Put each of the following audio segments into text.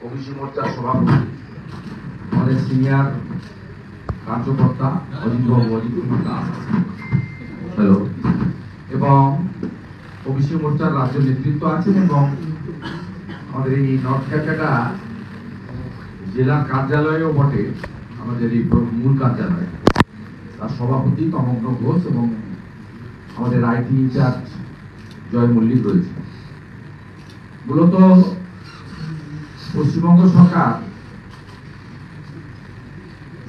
OBC মোর্চার সভাপতি আমাদের সিনিয়র কার্যকর্তা অজিত কুমার দাস, হ্যালো, এবং ওবিসি মোর্চার রাজ্য নেতৃত্ব আছেন এবং আমাদের এই নর্থ ক্যালকাটা জেলার কার্যালয়েও বটে, আমাদের এই মূল কার্যালয়, তার সভাপতি তমগ্ন ঘোষ এবং আমাদের আইটি ইনচার্জ জয় মল্লিক রয়েছে। মূলত পশ্চিমবঙ্গ সরকার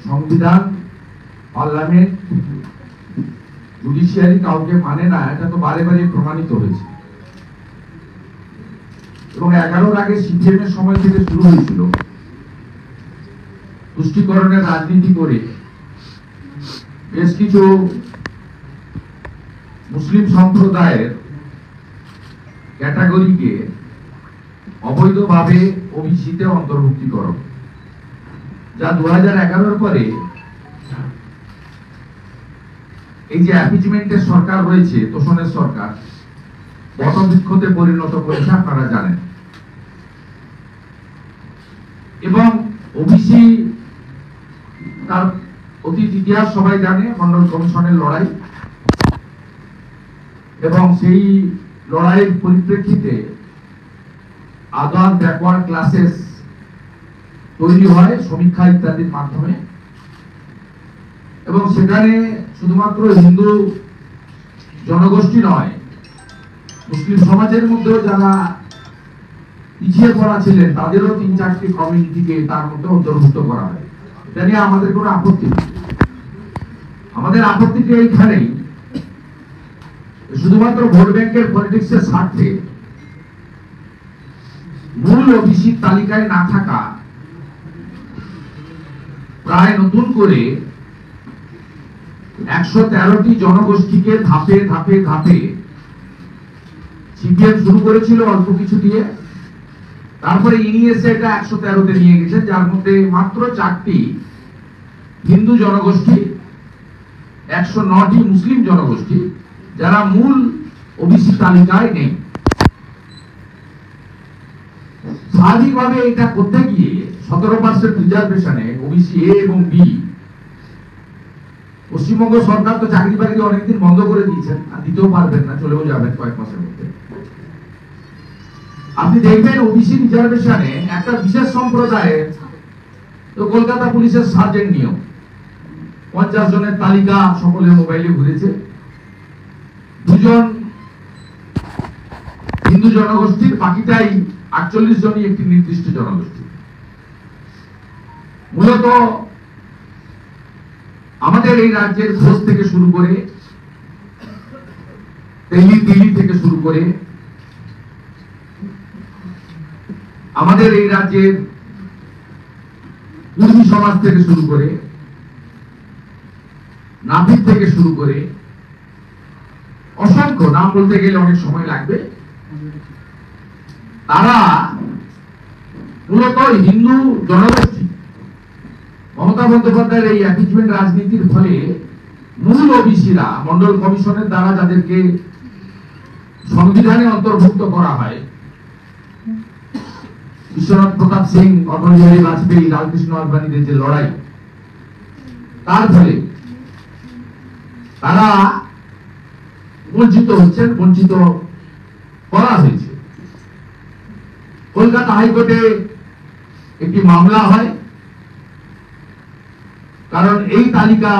সংবিধান, পার্লামেন্ট, জুডিশিয়ারি কাউকে মানে না, এটা তো বারে বারে প্রমাণিত হয়েছে এবং 11-র আগে সিপিএম এর সময় থেকে শুরু হয়েছিল তুষ্টিকরণের রাজনীতি করে বেশ কিছু মুসলিম সম্প্রদায়ের ক্যাটাগরিকে অবৈধভাবে ওবিসিতে অন্তর্ভুক্তিকরণ, যা 2011-র পরে এই যে অ্যাপিচমেন্টের সরকার রয়েছে, তোষণের সরকার, বটবৃক্ষতে পরিণত করেছে, আপনারা জানেন। এবং ওবিসি তার অতীত ইতিহাস সবাই জানে, মন্ডল কমিশনের লড়াই, এবং সেই লড়াইয়ের পরিপ্রেক্ষিতে আদার ব্যাকওয়ার্ড ক্লাসেস তৈরি হয় সমীক্ষা ইত্যাদির মাধ্যমে, এবং সেখানে শুধুমাত্র হিন্দু জনগোষ্ঠী নয়, মুসলিম সমাজের মধ্যেও যারা পিছিয়ে পড়া ছিলেন তাদেরও 3-4টি কমিউনিটিকে তার মধ্যে অন্তর্ভুক্ত করা হয়। এটা নিয়ে আমাদের কোনো আপত্তি নেই। আমাদের আপত্তিটি এইখানেই, শুধুমাত্র ভোট ব্যাংকের পলিটিক্সের স্বার্থে মূল ওবিসি তালিকায় না থাকা প্রায় নতুন করে 113টি জনগোষ্ঠীকে ধাপে ধাপে ধাপে সিপিএম শুরু করেছিল অল্প কিছু দিয়ে, তারপরে ইনি এসে এটা 113তে নিয়ে গেছেন, যার মধ্যে মাত্র 4টি হিন্দু জনগোষ্ঠী, 109টি মুসলিম জনগোষ্ঠী, যারা মূল ওবিসি তালিকায় নেই। স্বাভাবিকভাবে এটা করতে গিয়ে 17% রিজার্ভেশনে ওবিসি এ এবং বি, পশ্চিমবঙ্গ সরকার তো চাকরি বাকরি অনেকদিন বন্ধ করে দিয়েছেন, আর দিতেও পারবেন না, চলেও যাবেন কয়েক মাসের মধ্যে। আপনি দেখবেন ওবিসি রিজার্ভেশনে একটা বিশেষ সম্প্রদায়ের, তো কলকাতা পুলিশের সার্জেন্ট নিয়ম 50 জনের তালিকা সকলের মোবাইলে ঘুরেছে, 2 জন হিন্দু জনগোষ্ঠীর, বাকিটাই 48 জনই একটি নির্দিষ্ট জনগোষ্ঠী। মূলত আমাদের এই রাজ্যের ঘোষ থেকে শুরু করে, দিল্লি থেকে শুরু করে, আমাদের এই রাজ্যের কুর্মী সমাজ থেকে শুরু করে, নাপিত থেকে শুরু করে, অসংখ্য নাম বলতে গেলে অনেক সময় লাগবে, তারা মূলত হিন্দু জনগোষ্ঠী। মমতা বন্দ্যোপাধ্যায়ের এই অ্যাপিচমেন্ট রাজনীতির ফলে মূল ওবিসিরা মন্ডল কমিশনের দ্বারা যাদেরকে সংবিধানে অন্তর্ভুক্ত করা হয়, বিশ্বনাথ প্রতাপ সিং, অটল বিহারী বাজপেয়ী, লালকৃষ্ণ আদবানিদের যে লড়াই, তার ফলে তারা বঞ্চিত হচ্ছেন, বঞ্চিত করা হয়েছে। কলকাতা হাইকোর্টে একটি মামলা হয়, কারণ এই তালিকা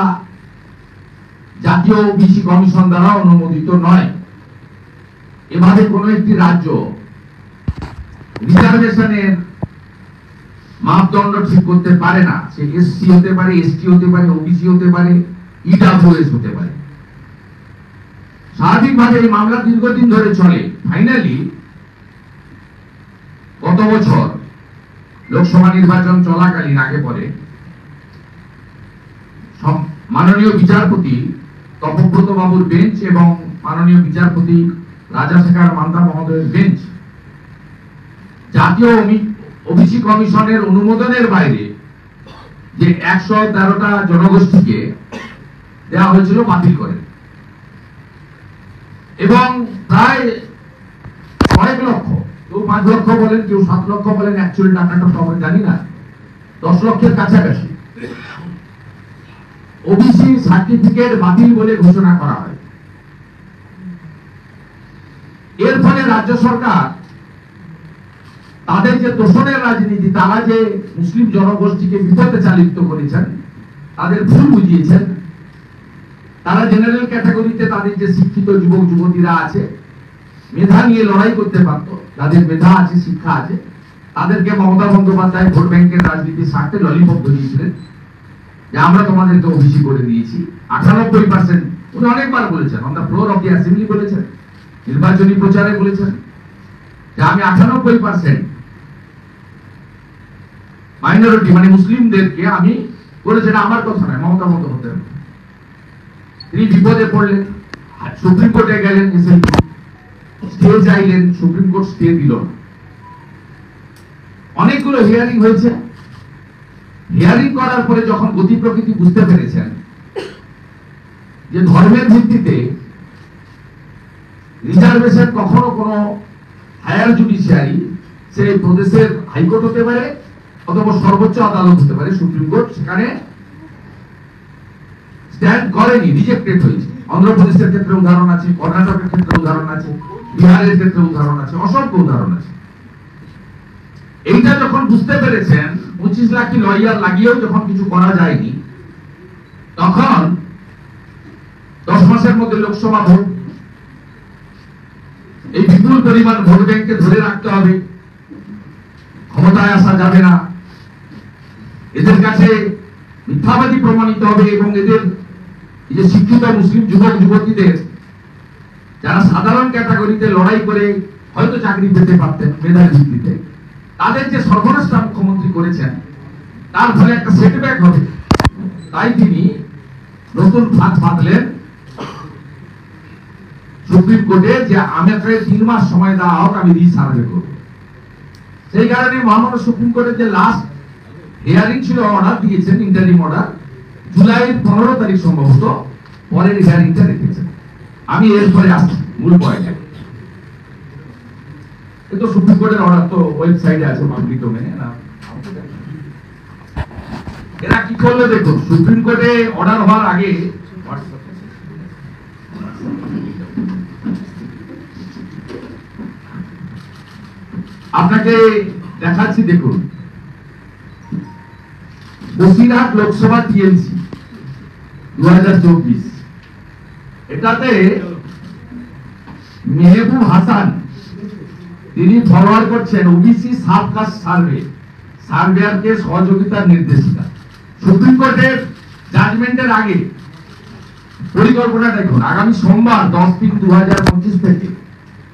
জাতীয় ওবিসি কমিশন দ্বারা অনুমোদিত নয়। এভাবে কোন একটি রাজ্য রিজার্ভেশনের মাপদণ্ড ঠিক করতে পারে না। সে এসসি হতে পারে, এসটি হতে পারে, ওবিসি হতে পারে, ইডব্লিউএস হতে পারে। স্বাভাবিকভাবে এই মামলা দীর্ঘদিন ধরে চলে। ফাইনালি গত বছর লোকসভা নির্বাচন চলাকালীন আগে পরে মাননীয় বিচারপতি তপব্রত বাবুর বেঞ্চ এবং মাননীয় বিচারপতি রাজাশেখর মান্তা মহোদয়ের বেঞ্চ জাতীয় ওবিসি কমিশনের অনুমোদনের বাইরে যে 113টা জনগোষ্ঠীকে দেওয়া হয়েছিল বাতিল করে, এবং প্রায় কয়েক লক্ষ কেউ 5 লক্ষ বলেন, কেউ 7 লক্ষ বলেন, অ্যাকচুয়ালি টাকাটা তো আমরা জানি না, 10 লক্ষের কাছাকাছি ওবিসি সার্টিফিকেট বাতিল বলে ঘোষণা করা হয়। এর ফলে রাজ্য সরকার তাদের যে তোষণের রাজনীতি, তারা যে মুসলিম জনগোষ্ঠীকে বিপদে চালিত করেছেন, তাদের ভুল বুঝিয়েছেন। তারা জেনারেল ক্যাটাগরিতে তাদের যে শিক্ষিত যুবক যুবতীরা আছে, মেধা নিয়ে লড়াই করতে পারত, যাদের মেধা আছে, শিক্ষা আছে, তাদেরকে মমতা বন্দ্যোপাধ্যায় ভোট ব্যাংকের রাজনীতির স্বার্থে ললিপপ ধরিয়েছিলেন যে আমরা তোমাদেরকে ওবিসি করে দিয়েছি। 98% উনি অনেকবার বলেছেন, on the floor of the assembly বলেছেন, নির্বাচনী প্রচারে বলেছেন যে আমি 98% মাইনরিটি মানে মুসলিমদেরকে আমি করেছি। এটা আমার কথা নয়, মমতা বন্দ্যোপাধ্যায়। তিনি বিপদে পড়লেন, সুপ্রিম কোর্টে গেলেন, স্টে চাইলেন, সুপ্রিম কোর্ট স্টে দিল। অনেকগুলো হিয়ারিং হয়েছে। হিয়ারিং করার পরে যখন গতি প্রকৃতি বুঝতে পেরেছেন যে ধর্মের ভিত্তিতে রিজার্ভেশন কখনো কোনো হায়ার জুডিশিয়ারি, সেই প্রদেশের হাইকোর্ট হতে পারে অথবা সর্বোচ্চ আদালত হতে পারে, সুপ্রিম কোর্ট, সেখানে স্ট্যান্ড করেনি, রিজেক্টেড হয়েছে। অন্ধ্রপ্রদেশের ক্ষেত্রে উদাহরণ আছে, কর্ণাটকের ক্ষেত্রে উদাহরণ আছে, বিহারের ক্ষেত্রে উদাহরণ আছে, অসংখ্য উদাহরণ আছে। এইটা যখন বুঝতে পেরেছেন, 25 লাখ লয়ার লাগিয়েও যখন কিছু করা যায়নি, তখন 10 মাসের মধ্যে লোকসভা ভোট, এই বিপুল পরিমাণ ভোট ব্যাংককে ধরে রাখতে হবে, ক্ষমতায় আসা যাবে না, এদের কাছে মিথ্যাবাদী প্রমাণিত হবে এবং এদের যে শিক্ষিত মুসলিম যুবক যুবতীদের যারা সাধারণ ক্যাটাগরিতে লড়াই করে হয়তো চাকরি পেতে পারতেন মেধার ভিত্তিতে, তাদের যে সর্বনাশটা মুখ্যমন্ত্রী করেছেন, তার ফলে একটা সেটব্যাক হবে। তাই তিনি নতুন ফাঁদ পাতলেন সুপ্রিম কোর্টে যে আমাকে 3 মাস সময় দেওয়া হোক, আমি রিসার্ভে করব। সেই কারণে মহামান্য সুপ্রিম কোর্টের যে লাস্ট হিয়ারিং ছিল, অর্ডার দিয়েছেন, ইন্টারিম অর্ডার, জুলাইয়ের 15 তারিখ সম্ভবত পরের হিয়ারিংটা রেখেছেন। আমি এরপরে আসছি মূল পয়েন্টে। কিন্তু সুপ্রিম কোর্টের অর্ডার তো ওয়েবসাইটে আছে, পাবলিক ডোমেইনে না। এরা কি করলো দেখুন, সুপ্রিম কোর্টে অর্ডার হওয়ার আগে আপনাকে দেখাচ্ছি, দেখুন, বসিরহাট লোকসভা টিএমসি 2024, এটাতে মেহবুব হাসান তিনি ফরওয়ার্ড করছেন ওবিসি সাবকাস্ট সার্ভে, সার্ভেয়ারকে সহযোগিতার নির্দেশিকা। সুপ্রিম কোর্টের জাজমেন্টের আগে পরিকল্পনা দেখুন, আগামী সোমবার 10/3/2025 থেকে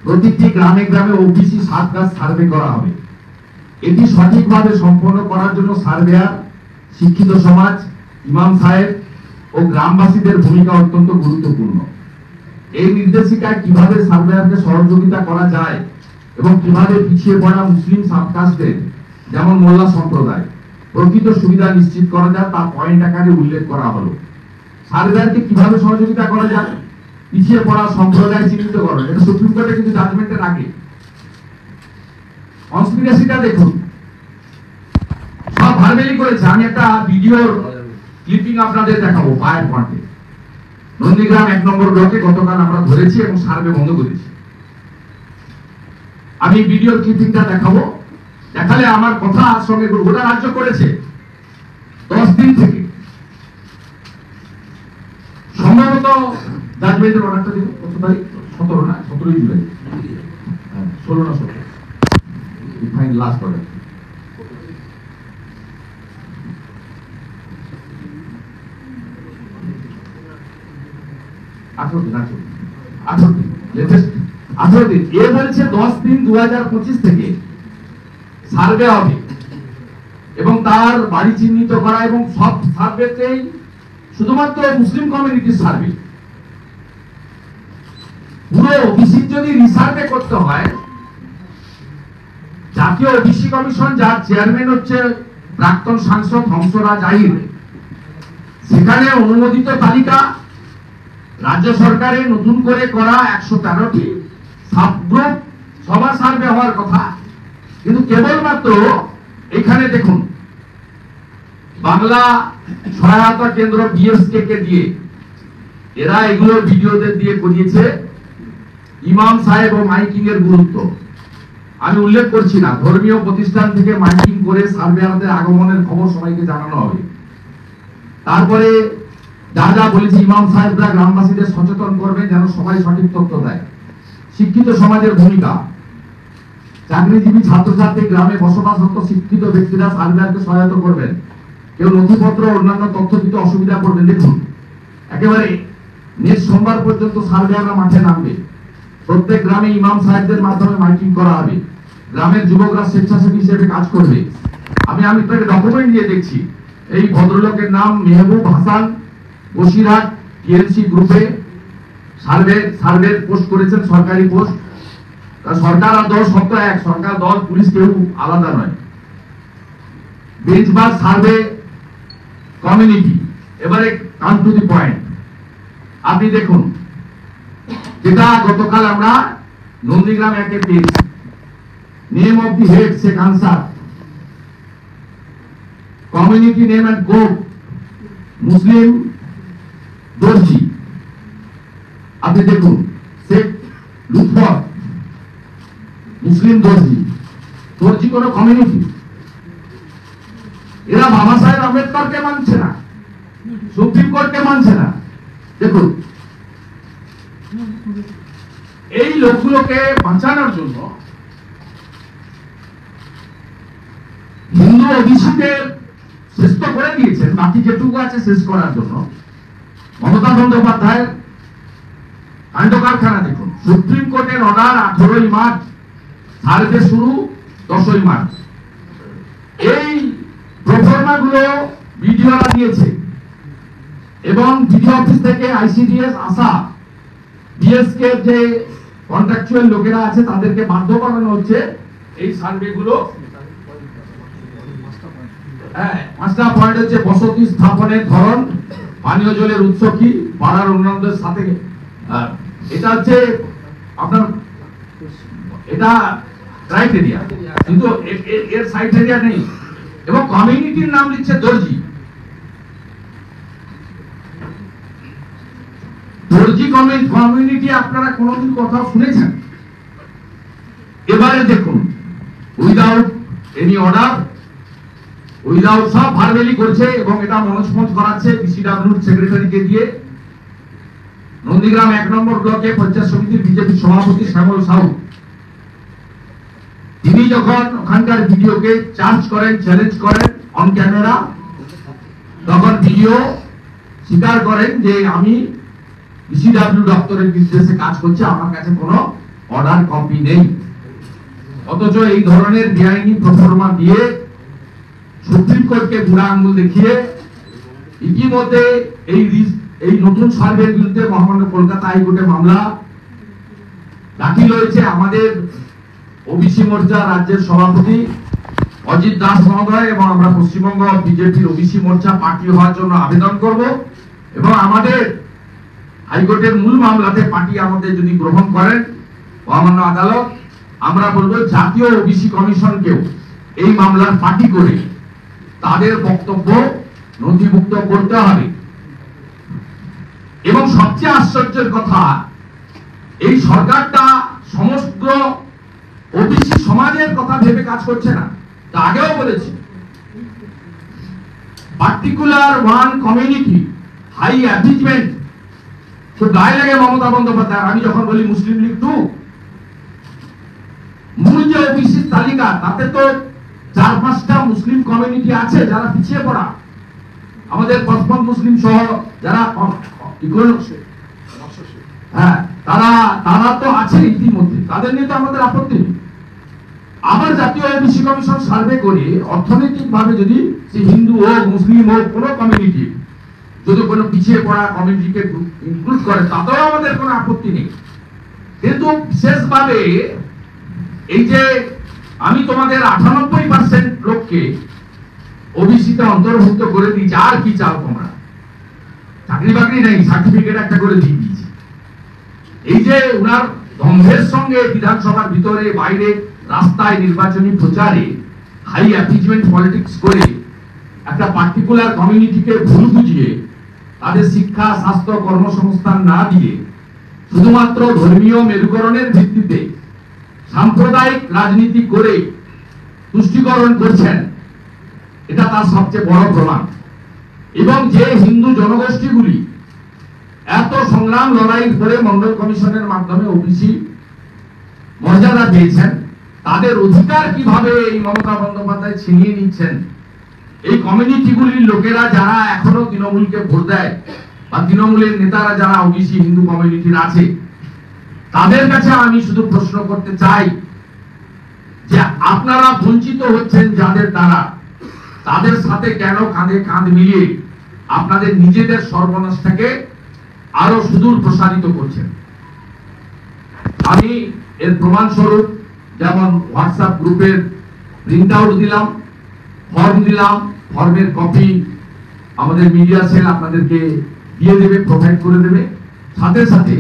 প্রতিটি গ্রামে গ্রামে ওবিসি সাবকাস্ট সার্ভে করা হবে। এটি সঠিকভাবে সম্পন্ন করার জন্য সার্ভেয়ার, শিক্ষিত সমাজ, ইমাম সাহেব ও গ্রামবাসীদের ভূমিকা অত্যন্ত গুরুত্বপূর্ণ। এই নির্দেশিকায় কিভাবে সার্ভেয়ারকে সহযোগিতা করা যায় এবং কিভাবে পিছিয়ে পড়া মুসলিম সাবকাস্টের যেমন মোল্লা সম্প্রদায় প্রকৃত সুবিধা নিশ্চিত করা যায় তা পয়েন্ট আকারে উল্লেখ করা হলো। সার্ভেয়ারকে কিভাবে সহযোগিতা করা যায়, পিছিয়ে পড়া সম্প্রদায় চিহ্নিতকরণ, এটা সুপ্রিম কোর্টে কিন্তু জাজমেন্টের আগে। কনস্পিরেসিটা দেখুন, সব ভার্বেলি করেছে। আমি একটা ভিডিওর ক্লিপিং আপনাদের দেখাবো পায়ের পয়েন্টে। নন্দীগ্রাম 1 নম্বর ব্লকে গতকাল আমরা ধরেছি এবং সার্ভে বন্ধ করেছি। আমি ভিডিওর ক্লিপিংটা দেখাবো, দেখালে আমার কথা সঙ্গে গোটা রাজ্য করেছে 10 দিন থেকে। সম্ভবত জাজমেন্টের অর্ডারটা দিব কত তারিখ? 17 না, 17 জুলাই, 16 না 17 ফাইন লাস্ট অর্ডার। এ বলছে 10/3/2025 থেকে সার্ভে হবে এবং তার বাড়ি চিহ্নিত করা এবং সব সার্ভেতেই শুধুমাত্র মুসলিম কমিউনিটির সার্ভে। পুরো ওবিসি যদি রিসার্ভে করতে হয়, জাতীয় ওবিসি কমিশন যার চেয়ারম্যান হচ্ছে প্রাক্তন সাংসদ হংসরাজ আহির, সেখানে অনুমোদিত তালিকা রাজ্য সরকারের নতুন করে করা 113টি সাবগ্রুপ সবার সার্ভে হওয়ার কথা, কিন্তু কেবলমাত্র এখানে দেখুন বাংলা সহায়তা কেন্দ্র বিএসকে কে দিয়ে এরা এগুলো ভিডিওদের দিয়ে করিয়েছে। ইমাম সাহেব ও মাইকিং এর গুরুত্ব আমি উল্লেখ করছি না, ধর্মীয় প্রতিষ্ঠান থেকে মাইকিং করে সার্ভেয়ারদের আগমনের খবর সবাইকে জানানো হবে। তারপরে যা যা বলেছি, ইমাম সাহেবরা গ্রামবাসীদের সচেতন করবেন যেন সবাই সঠিক তথ্য দেয়। শিক্ষিত সমাজের ভূমিকা, চাকরিজীবী ছাত্রছাত্রী গ্রামে বসবাসরত শিক্ষিত ব্যক্তিরা সার্ভেয়ারকে সহায়তা করবেন। কেউ নথিপত্র অন্যান্য তথ্য দিতে অসুবিধা পড়বেন। দেখুন একেবারে নেক্সট সোমবার পর্যন্ত সার্ভেয়াররা মাঠে নামবে। প্রত্যেক গ্রামে ইমাম সাহেবদের মাধ্যমে মাইকিং করা হবে। গ্রামের যুবকরা স্বেচ্ছাসেবী হিসেবে কাজ করবে। আমি তাকে ডকুমেন্ট দিয়ে দেখছি। এই ভদ্রলোকের নাম মেহবুব হাসান, বসিরহাট টিএলসি গ্রুপে সার্ভে পোস্ট করেছেন, সরকারি পোস্ট। সরকার আর দল সত্য এক, সরকার দল পুলিশ কেউ আলাদা নয়। বেঞ্চমার্ক সার্ভে কমিউনিটি, এবারে কাম টু দি পয়েন্ট। আপনি দেখুন যেটা গতকাল আমরা নন্দীগ্রাম একে পেয়েছি, name of the head Sheikh Ansar, community name and code Muslim Darji. আপনি দেখুন শেখ লুৎফর মুসলিম দর্জি। দর্জি কোন কমিউনিটি? এরা বাবা সাহেব আম্বেদকরকে মানছে না, সুপ্রিম কোর্টকে মানছে না। দেখুন এই লোকগুলোকে বাঁচানোর জন্য হিন্দু ওবিসিদের শেষ তো করে দিয়েছেন, বাকি যেটুকু আছে শেষ করার জন্য মমতা বন্দ্যোপাধ্যায়ের কাণ্ড কারখানা। দেখুন সুপ্রিম কোর্টের অর্ডার 18ই মার্চ, সার্ভে শুরু 10ই মার্চ। এই প্রফর্মা গুলো বিডিওরা দিয়েছে এবং বিডিও অফিস থেকে আইসিডিএস আসা বিএসকে যে কন্ট্রাকচুয়াল লোকেরা আছে তাদেরকে বাধ্য করানো হচ্ছে এই সার্ভে গুলো। হ্যাঁ, 5টা পয়েন্ট হচ্ছে বসতি স্থাপনের ধরন, পানীয় জলের উৎস কি, পাড়ার অন্যান্যদের সাথে। এটা হচ্ছে আপনার এটা ক্রাইটেরিয়া, কিন্তু এর সাইটেরিয়া নেই। এবং কমিউনিটির নাম লিখছে দর্জি। দর্জি কমিউনিটি আপনারা কোনদিন কথা শুনেছেন? এবারে দেখুন উইদাউট এনি অর্ডার, উইদাউট সব ভার্বেলি করছে এবং এটা মনস্পঞ্জ করাচ্ছে বিসিডব্লিউর সেক্রেটারিকে দিয়ে। নন্দীগ্রাম 1 নম্বর ব্লকে পঞ্চায়েত সমিতির বিজেপি সভাপতি শ্যামল সাহু, তিনি যখন ওখানকার ভিডিওকে চ্যালেঞ্জ করেন অন ক্যামেরা, তখন ভিডিও স্বীকার করেন যে আমি বিসিডব্লিউ দপ্তরের নির্দেশে কাজ করছি, আমার কাছে কোনো অর্ডার কপি নেই। অথচ এই ধরনের বেআইনি প্রফর্মা দিয়ে সুপ্রিম কোর্টকে বুড়া আঙ্গুল দেখিয়ে ইতিমধ্যে এই নতুন সার্ভের বিরুদ্ধে মহামান্য কলকাতা হাইকোর্টে মামলা দাখিল হয়েছে। আমাদের ওবিসি মোর্চা রাজ্যের সভাপতি অজিত দাস মহোদয় এবং আমরা পশ্চিমবঙ্গ বিজেপির ওবিসি মোর্চা পার্টি হওয়ার জন্য আবেদন করব এবং আমাদের হাইকোর্টের মূল মামলাতে পার্টি আমাদের যদি গ্রহণ করেন মহামান্য আদালত, আমরা বলবো জাতীয় ওবিসি কমিশনকেও এই মামলার পার্টি করে তাদের বক্তব্য নথিভুক্ত করতে হবে। এবং সবচেয়ে আশ্চর্যের কথা, এই সরকারটা সমস্ত ওবিসি সমাজের কথা ভেবে কাজ করছে না। তা আগেও বলেছি, particular one community high achievement খুব গায়ে লাগে মমতা বন্দ্যোপাধ্যায়। আমি যখন বলি মুসলিম লীগ 2, মূল যে ওবিসি তালিকা তাতে তো 4-5টা মুসলিম কমিউনিটি আছে যারা পিছিয়ে পড়া, আমাদের পশ্চিম মুসলিম সহ যারা হ্যাঁ তারা তো আছে ইতিমধ্যে, তাদের নিয়ে তো আমাদের আপত্তি নেই। আবার জাতীয় ওবিসি কমিশন সার্ভে করে অর্থনৈতিক ভাবে যদি সে হিন্দু হোক মুসলিম হোক কোনো কমিউনিটি যদি কোনো পিছিয়ে পড়া কমিউনিটিকে ইনক্লুড করে তাতেও আমাদের কোনো আপত্তি নেই। কিন্তু বিশেষভাবে এই যে আমি তোমাদের 98% লোককে ওবিসিতে অন্তর্ভুক্ত করে দিয়েছি, আর কি চাও তোমরা? চাকরি বাকরি নেই, সার্টিফিকেট একটা করে দিয়ে দিয়েছি। এই যে উনার দম্ভের সঙ্গে বিধানসভার ভিতরে বাইরে রাস্তায় নির্বাচনী প্রচারে হাই অ্যাপিজমেন্ট পলিটিক্স করে একটা পার্টিকুলার কমিউনিটিকে ভুল বুঝিয়ে তাদের শিক্ষা, স্বাস্থ্য, কর্মসংস্থান না দিয়ে শুধুমাত্র ধর্মীয় মেরুকরণের ভিত্তিতে সাম্প্রদায়িক রাজনীতি করে তুষ্টিকরণ করছেন, এটা তার সবচেয়ে বড় প্রমাণ। এবং যে হিন্দু জনগোষ্ঠীগুলি এত সংগ্রাম লড়াই করে মন্ডল কমিশনের মাধ্যমে ওবিসি মর্যাদা পেয়েছেন, তাদের অধিকার কিভাবে এই মমতা বন্দ্যোপাধ্যায় ছিনিয়ে নিচ্ছেন, এই কমিউনিটিগুলির লোকেরা যারা এখনো তৃণমূলকে ভোট দেয় বা তৃণমূলের নেতারা যারা ওবিসি হিন্দু কমিউনিটির আছে, তাদের কাছে আমি শুধু প্রশ্ন করতে চাই যে আপনারা বঞ্চিত হচ্ছেন যাদের দ্বারা, তাদের সাথে কেন কাঁধে কাঁধ মিলিয়ে আপনাদের নিজেদের সর্বনাশটাকে আরো সুদূর প্রসারিত করছেন। আমি এর প্রমাণস্বরূপ যেমন হোয়াটসঅ্যাপ গ্রুপের প্রিন্ট আউট দিলাম, ফর্ম দিলাম, ফর্মের কপি আমাদের মিডিয়া সেল আপনাদেরকে দিয়ে দেবে, প্রোভাইড করে দেবে। সাথে সাথে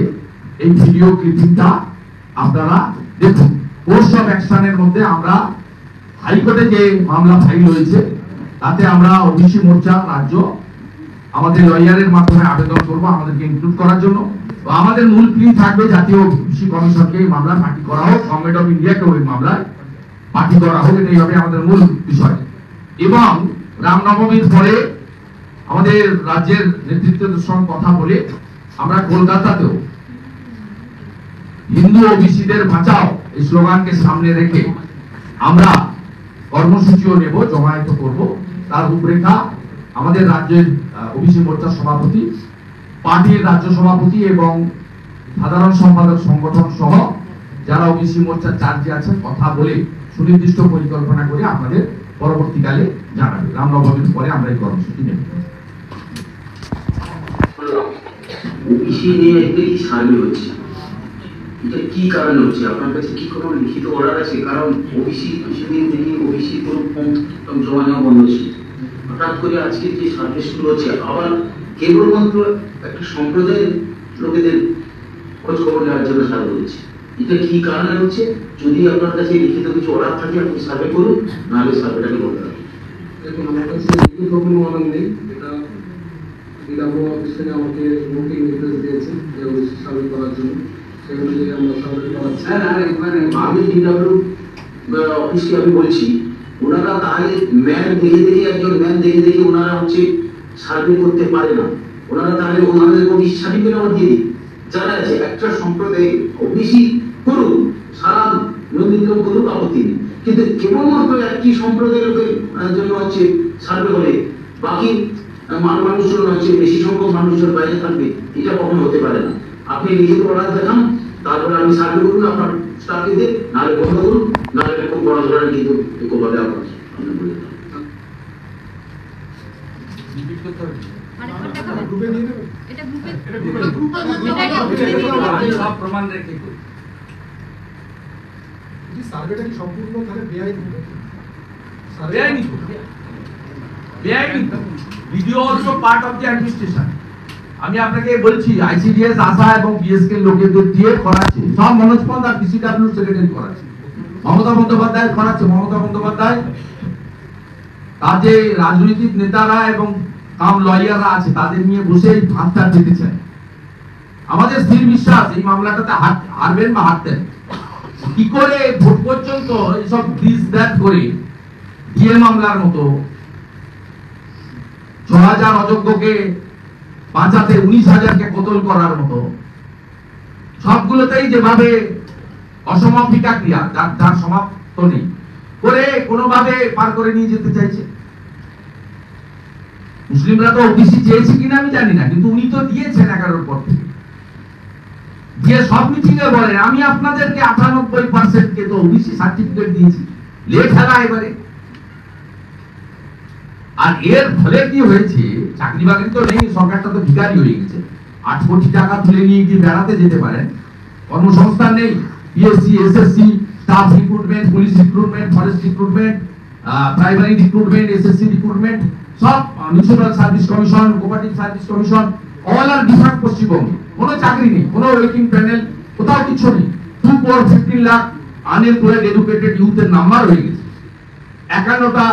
এই ভিডিও ক্লিপিংটা আপনারা দেখুন। কোর্স অফ অ্যাকশনের মধ্যে আমরা হাইকোর্টে যে মামলা ফাইল হয়েছে তাতে আমরা ওবিসি মোর্চা রাজ্য আমাদের লয়ারের মাধ্যমে আবেদন করবো আমাদেরকে ইনক্লুড করার জন্য। আমাদের মূল প্লি থাকবে জাতীয় ওবিসি কমিশনকে এই মামলা পার্টি করা হোক, গভর্নমেন্ট অফ ইন্ডিয়াকে ওই মামলায় পার্টি করা হোক, এটাই হবে আমাদের মূল বিষয়। এবং রামনবমীর পরে আমাদের রাজ্যের নেতৃত্বের সঙ্গে কথা বলে আমরা কলকাতাতেও হিন্দু ওবিসিদের বাঁচাও এই স্লোগানকে সামনে রেখে আমরা কর্মসূচিও নেব, জমায়েত করব। তার রূপরেখা আমাদের রাজ্যের ওবিসি মোর্চার সভাপতি, পার্টির রাজ্য সভাপতি এবং সাধারণ সম্পাদক সংগঠন সহ যারা ওবিসি মোর্চার চার্জে আছেন কথা বলে সুনির্দিষ্ট পরিকল্পনা করে আপনাদের পরবর্তীকালে জানাবে। রামনবমীর পরে আমরা এই কর্মসূচি নেব। ওবিসি নিয়ে একটি সার্ভে হচ্ছে, এটা কি কারণে হচ্ছে? আপনার কাছে কি কোনো লিখিত অর্ডার আছে? কারণ ওবিসি সেদিন থেকে ওবিসি কোনো ফর্ম জমা নেওয়া বন্ধ ছিল, হঠাৎ করে আজকে যে সার্ভে শুরু হচ্ছে, আবার কেবলমাত্র একটা সম্প্রদায়ের লোকেদের খোঁজ খবর নেওয়ার জন্য সার্ভে হচ্ছে, এটা কি কারণে হচ্ছে? যদি আপনার কাছে লিখিত কিছু অর্ডার থাকে আপনি সার্ভে করুন, নাহলে সার্ভেটাকে বন্ধ রাখুন। দেখুন, আমার কাছে লিখিত কোনো অর্ডার নেই। এটা ডিডাব্লিউ অফিস থেকে আমাকে নোটিশ নির্দেশ দিয়েছে যে ওবিসি সার্ভে করার জন্য, সেই অনুযায়ী আমরা সার্ভে করাচ্ছি। আমি ডিডাব্লিউ অফিসকে আমি বলছি, ওনারা তাহলে ম্যান দেখে দেখে একজন ম্যান দেখে দেখে ওনারা হচ্ছে সার্ভে করতে পারে না, ওনারা তাহলে ওনাদের ওবিসি সার্টিফিকেট আমার দিয়ে দিই। যারা আছে একটা সম্প্রদায় ওবিসি করুন, সারা নন্দীগ্রাম করুক, আপত্তি নেই, কিন্তু কেবলমাত্র একটি সম্প্রদায়ের লোকের জন্য হচ্ছে সার্ভে করে, বাকি মানুষজন হচ্ছে বেশি সংখ্যক মানুষজন বাইরে থাকবে, এটা কখনো হতে পারে না। আপনি লিখিত অর্ডার দেখান, তারপরে আমি সার্ভে করুন, আপনার স্টাফকে দিয়ে, নাহলে বন্ধ করুন, নাহলে খুব বড় ধরনের কিন্তু একভাবে আপনার সার্ভেটা কি সম্পূর্ণ তাহলে বেআইনি হবে? বেআইনি video also part of the administration. আমি আপনাকে বলছি আইসিডিএস, আশা এবং বিএসকে লোকেদের দিয়ে করাচ্ছে, সব মনোজ পন্থ আর পিসিডব্লিউ সেক্রেটারি করাচ্ছে, মমতা বন্দ্যোপাধ্যায় করাচ্ছে। মমতা বন্দ্যোপাধ্যায় তার যে রাজনৈতিক নেতারা এবং কাম লয়াররা আছে তাদের নিয়ে বসে এই ফাঁদটা পেতেছেন। আমাদের স্থির বিশ্বাস এই মামলাটাতে হারবেন বা হারতেন। কি করে ভোট পর্যন্ত এইসব দিস দ্যাট করে ডিএ মামলার মতো ৬,০০০ অযোগ্যকে বাঁচাতে ১৯,০০০কে কতল করার মতো সবগুলোতেই যেভাবে অসমাপিকা ক্রিয়া যার সমাপ্ত নেই করে কোনোভাবে পার করে নিয়ে যেতে চাইছে। মুসলিমরা তো ওবিসি চেয়েছে কিনা আমি জানি না, কিন্তু উনি তো দিয়েছেন 11 পর থেকে, দিয়ে সব মিটিং এ বলেন আমি আপনাদেরকে ৯৮% কে তো ওবিসি সার্টিফিকেট দিয়েছি, লেট খেলা এবারে। আর এর ফলে কি হয়েছে, চাকরি বাকরি তো নেই, সরকারটা তো ভিখারি হয়ে গেছে। ৮ কোটি টাকা তুলে নিয়ে গিয়ে বেড়াতে যেতে পারেন, কর্মসংস্থান নেই। PSC, SSC, staff recruitment, police recruitment, forest recruitment, primary recruitment, SSC recruitment, সব municipal service commission, cooperative service commission, all are different. পশ্চিমবঙ্গে কোনো চাকরি নেই, কোনো ওয়েটিং প্যানেল, কোথাও কিছু নেই। উপর 15 লাখ আনএমপ্লয়েড এডুকেটেড ইউথের নাম্বার হয়ে গেছে। 51টা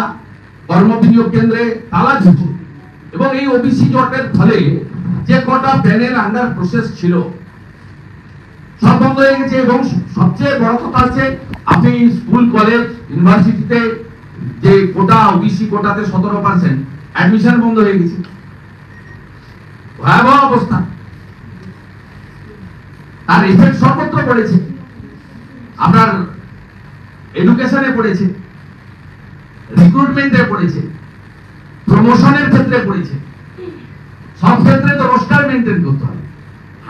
কর্মবিনিয়োগ কেন্দ্রে তালা ঝুলছে এবং এই ওবিসি জটের ফলে যে কটা প্যানেল আন্ডার প্রসেস ছিল সব বন্ধ হয়ে গেছে। এবং সবচেয়ে বড় কথা হচ্ছে আপনি স্কুল কলেজ ইউনিভার্সিটিতে যে কোটা ওবিসি কোটাতে 17% অ্যাডমিশন বন্ধ হয়ে গেছে। ভয়াবহ অবস্থা। তার এফেক্ট সর্বত্র পড়েছে, আপনার এডুকেশনে পড়েছে, রিক্রুটমেন্টে পড়েছে, প্রমোশনের ক্ষেত্রে পড়েছে। সব ক্ষেত্রে তো রোস্টার মেইনটেইন করতে হবে।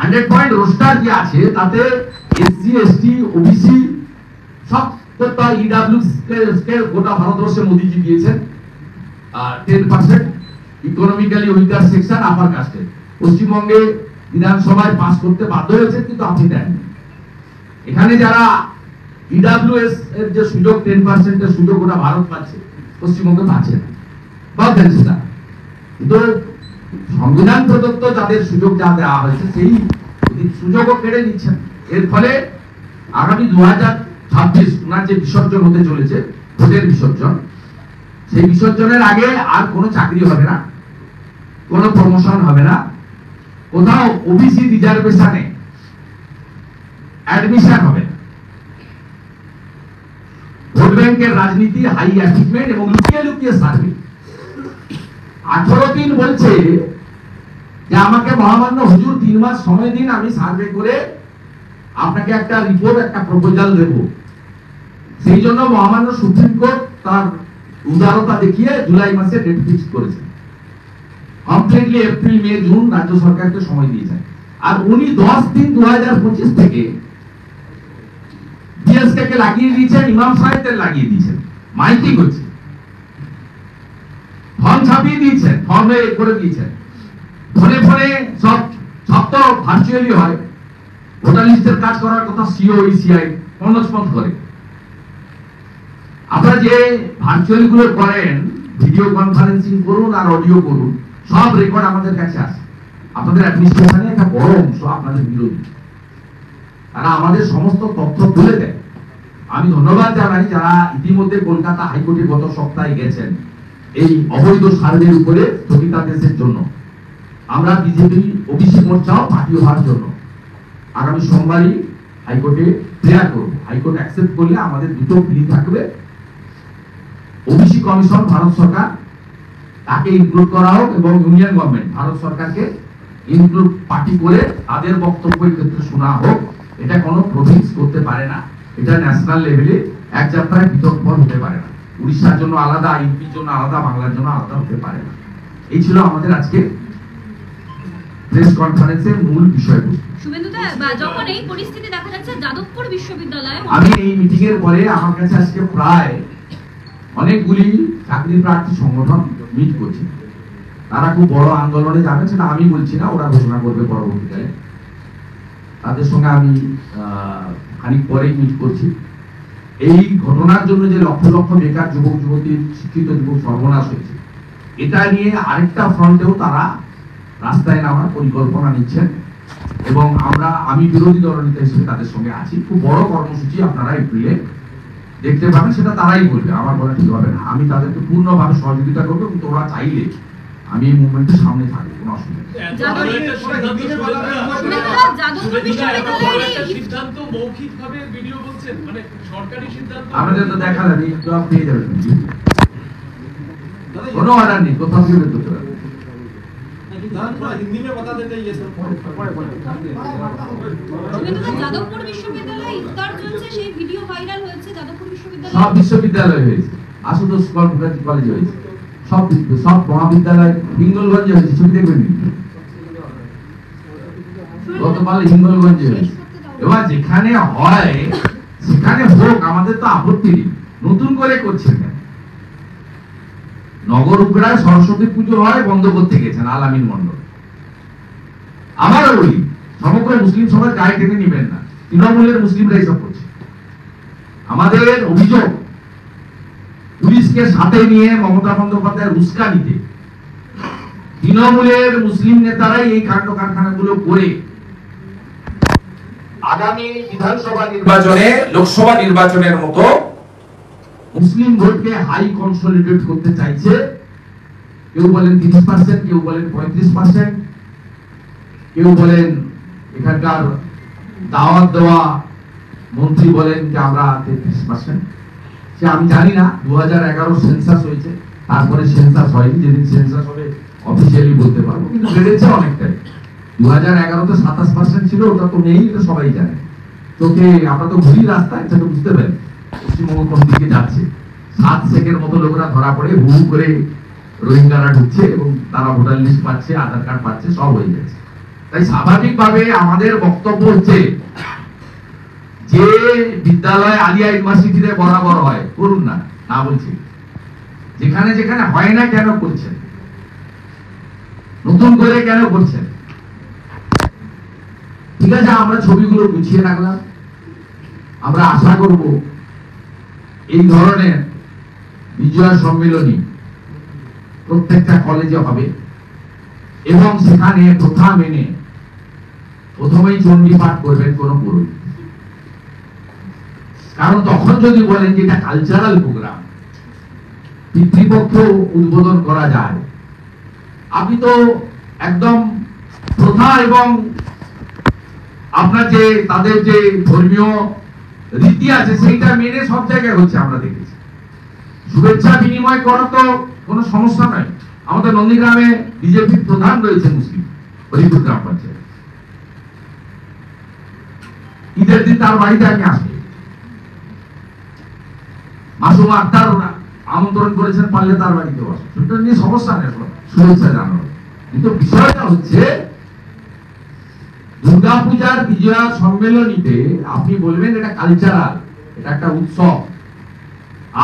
100 পয়েন্ট রোস্টার যে আছে তাতে এসসি এসটি ওবিসি সব করতে হয়। ইডব্লিউএস কে গোটা ভারতবর্ষে মোদিজি দিয়েছেন 10% ইকোনমিক্যালি উইকার সেকশন আপার কাস্টে। পশ্চিমবঙ্গে বিধানসভায় পাস করতে বাধ্য হয়েছে কিন্তু আপনি দেন। এখানে যারা ইডব্লিউএস এর যে সুযোগ 10% এর সুযোগ ওটা ভারত পাচ্ছে, পশ্চিমবঙ্গে পাচ্ছে না বা দেনছে না। কিন্তু সংবিধান প্রদত্ত যাদের সুযোগ যা দেওয়া হয়েছে সেই সুযোগও কেড়ে নিচ্ছেন। এর ফলে আগামী 2026 ওনার যে বিসর্জন হতে চলেছে, ভোটের বিসর্জন, সেই বিসর্জনের আগে আর কোনো চাকরি হবে না, কোনো প্রমোশন হবে না, কোথাও ওবিসি রিজার্ভেশনে অ্যাডমিশন হবে না। ভোট ব্যাংকের রাজনীতি, হাই অ্যাচিভমেন্ট এবং লুকিয়ে লুকিয়ে সার্ভে। 18 দিন বলছে যে আমাকে মহামান্য হুজুর 3 মাস সময় দিন, আমি সার্ভে করে আপনাকে একটা রিপোর্ট একটা প্রপোজাল দেব। সেই জন্য মহামান্য সুপ্রিম কোর্ট তার উদারতা দেখিয়ে জুলাই মাসে ডেট ফিক্স করেছে। কমপ্লিটলি এপ্রিল মে জুন রাজ্য সরকারকে সময় দিয়েছেন। আর উনি 10-3-2025 থেকে ডিএসকে কে লাগিয়ে দিয়েছেন, ইমাম সাহেবদের লাগিয়ে দিয়েছেন, মাইকিং হচ্ছে, ফর্ম ছাপিয়ে দিয়েছেন, ফর্মে করে দিয়েছেন, ফোনে ফোনে সব তো ভার্চুয়ালি হয়। ভোটার লিস্টের কাজ করার কথা সিও ইসিআই অনস্পন্দ করে। আপনারা যে ভার্চুয়ালি গুলো করেন, ভিডিও কনফারেন্সিং করুন আর অডিও করুন, সব রেকর্ড আমাদের কাছে আসে। আপনাদের অ্যাডমিনিস্ট্রেশনে একটা বড় অংশ আপনাদের বিরোধী, তারা আমাদের সমস্ত তথ্য তুলে দেয়। আমি ধন্যবাদ জানাই যারা ইতিমধ্যে কলকাতা হাইকোর্টে গত সপ্তাহে গেছেন এই অবৈধ সার্ভের উপরে স্থগিতাদেশের জন্য। আমরা বিজেপি ওবিসি মোর্চাও পার্টি হওয়ার জন্য আগামী সোমবারই হাইকোর্টে প্রেয়ার করব। হাইকোর্ট অ্যাকসেপ্ট করলে আমাদের দুটো প্লি থাকবে। ওবিসি কমিশন ভারত সরকার তাকে ইনক্লুড করা হোক এবং ইউনিয়ন গভর্নমেন্ট ভারত সরকারকে ইনক্লুড পার্টি করে তাদের বক্তব্যের ক্ষেত্রে শোনা হোক। এটা কোনো প্রভিন্স করতে পারে না, এটা ন্যাশনাল লেভেলে এক যাত্রায় পৃথক পথ হতে পারে না। উড়িষ্যার জন্য আলাদা, ইউপির জন্য আলাদা, বাংলার জন্য আলাদা হতে পারে না। এই ছিল আমাদের আজকে প্রেস কনফারেন্সের মূল বিষয়বস্তু। যখন এই পরিস্থিতি দেখা যাচ্ছে যাদবপুর বিশ্ববিদ্যালয়ে, আমি এই মিটিং এর পরে আমার কাছে আজকে প্রায় অনেকগুলি চাকরি প্রার্থী সংগঠন মিট করছে। তারা খুব বড় আন্দোলনে যাবে, সেটা আমি বলছি না, ওরা ঘোষণা করবে পরবর্তীকালে। তাদের সঙ্গে আমি খানিক পরেই মিট করছি। এই ঘটনার জন্য যে লক্ষ লক্ষ বেকার যুবক যুবতী, শিক্ষিত যুবক সর্বনাশ হয়েছে, এটা নিয়ে আরেকটা ফ্রন্টেও তারা রাস্তায় নামার পরিকল্পনা নিচ্ছেন এবং আমি বিরোধী দলনেতা হিসেবে তাদের সঙ্গে আছি। খুব বড় কর্মসূচি আপনারা এপ্রিলে দেখতে পাবেন, সেটা তারাই বলবে, আমার বলা ঠিক হবে না। আমি তাদেরকে পূর্ণভাবে সহযোগিতা করবো, কিন্তু ওরা চাইলে আমি এই মুভমেন্টের সামনে থাকবো, কোনো অসুবিধা নেই। আমাদের তো দেখা যাবে, জবাব পেয়ে যাবেন, কোনো অর্ডার নেই, কোথাও থেকে বের করতে পারবেন। হিন্দি में बता देते हैं ये सब যাদবপুর বিশ্ববিদ্যালয়ে ইফতার চলছে, সেই ভিডিও ভাইরাল হয়েছে। যাদবপুর বিশ্ববিদ্যালয়ে সব বিশ্ববিদ্যালয় হয়েছে, আশুতোষ কলেজ হয়েছে, সব মহাবিদ্যালয়, হিঙ্গলগঞ্জে হয়েছে, ছবি দেখবেন গতকাল হিঙ্গলগঞ্জে হয়েছে। এবার যেখানে হয় সেখানে হোক, আমাদের তো আপত্তি নেই, নতুন করে করছেন কেন? নগর উগড়ায় সরস্বতী পুজো হয়, বন্ধ করতে গেছেন আলামিন মন্ডল। আবারও বলি, সমগ্র মুসলিম সমাজ গায়ে টেনে নিবেন না, তৃণমূলের মুসলিমরা এইসব করছে। আমাদের অভিযোগ, পুলিশকে সাথে নিয়ে মমতা বন্দ্যোপাধ্যায়ের উস্কানিতে তৃণমূলের মুসলিম নেতারাই এই কাণ্ড কারখানাগুলো করে আগামী বিধানসভা নির্বাচনে লোকসভা নির্বাচনের মতো মুসলিম ভোটকে হাই কনসলিডেট করতে চাইছে। কেউ বলেন 30%, কেউ বলেন 35%, কেউ বলেন এখানকার দাওয়াত দেওয়া মন্ত্রী বলেন যে আমরা 33%। সে আমি জানি না, 2011 সেন্সাস হয়েছে, তারপরে সেন্সাস হয়নি, যেদিন সেন্সাস হবে অফিসিয়ালি বলতে পারবো, কিন্তু বেড়েছে অনেকটাই। 2011-তে 27% ছিল, ওটা তো নেই, এটা সবাই জানে। তোকে আমরা তো ঘুরি রাস্তায়, সেটা বুঝতে পারি পশ্চিমবঙ্গ কোন দিকে যাচ্ছে। 7 সেকেন্ড মতো লোকরা ধরা পড়ে, হু হু করে রোহিঙ্গারা ঢুকছে এবং তারা ভোটার লিস্ট পাচ্ছে, আধার কার্ড পাচ্ছে, সব হয়ে যাচ্ছে। তাই স্বাভাবিকভাবে আমাদের বক্তব্য হচ্ছে যে বিদ্যালয় আলিয়া ইউনিভার্সিটিতে বরাবর হয়, করুন না, না বলছি, যেখানে যেখানে হয় না কেন করছেন, নতুন করে কেন করছেন? ঠিক আছে, আমরা ছবিগুলো গুছিয়ে রাখলাম। আমরা আশা করব এই ধরনের বিজয় সম্মেলনী প্রত্যেকটা কলেজে হবে এবং সেখানে প্রথা মেনে প্রথমেই চণ্ডী পাঠ করবেন কোন পুরোহিত। কারণ তখন যদি বলেন যে এটা কালচারাল প্রোগ্রাম, পিতৃপক্ষ উদ্বোধন করা যায়, আপনি তো একদম প্রথা এবং আপনার যে তাদের যে ধর্মীয় রীতি আছে সেইটা মেনে সব জায়গায় হচ্ছে, আমরা দেখেছি। শুভেচ্ছা বিনিময় করা তো কোনো সমস্যা নয়। আমাদের নন্দীগ্রামে বিজেপির প্রধান রয়েছে মুসলিম, হরিপুর গ্রাম পঞ্চায়েত। ঈদের দিন তার বাড়িতে আমি আসবো, মাসুমা আক্তার আমন্ত্রণ করেছেন, পারলে তার বাড়িতে বসে, সেটা নিয়ে সমস্যা নেই, শুভেচ্ছা জানানো। কিন্তু বিষয়টা হচ্ছে দুর্গাপূজার বিজয়া সম্মেলনীতে আপনি বলবেন এটা কালচারাল, এটা একটা উৎসব,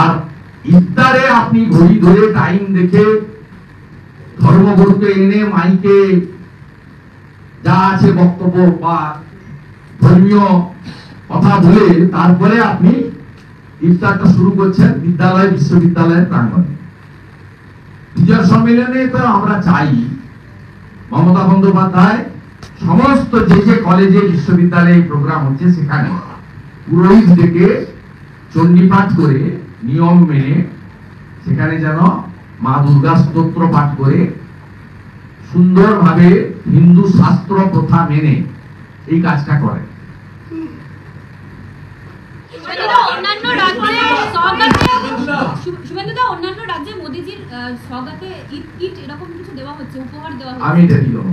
আর ইফতারে আপনি ঘড়ি ধরে টাইম দেখে ধর্মগুরুকে এনে মাইকে যা আছে বক্তব্য বা ধর্মীয় কথা বলে তারপরে আপনি ইফতারটা শুরু করছেন বিদ্যালয় বিশ্ববিদ্যালয়ের প্রাঙ্গণে। বিজয় সম্মেলনে তো আমরা চাই মমতা বন্দ্যোপাধ্যায় সমস্ত যে যে কলেজে বিশ্ববিদ্যালয়ে প্রোগ্রাম হচ্ছে সেখানে পুরোহিত ডেকে চণ্ডীপাঠ করে নিয়ম মেনে সেখানে যেন মা দুর্গা স্তোত্র পাঠ করে সুন্দরভাবে হিন্দু শাস্ত্র প্রথা মেনে এই কাজটা করে। অন্যান্য রাজ্যে মোদিজির সওগাতে ইট এরকম কিছু দেওয়া হচ্ছে, উপহার দেওয়া হচ্ছে। আমি এটা দিলাম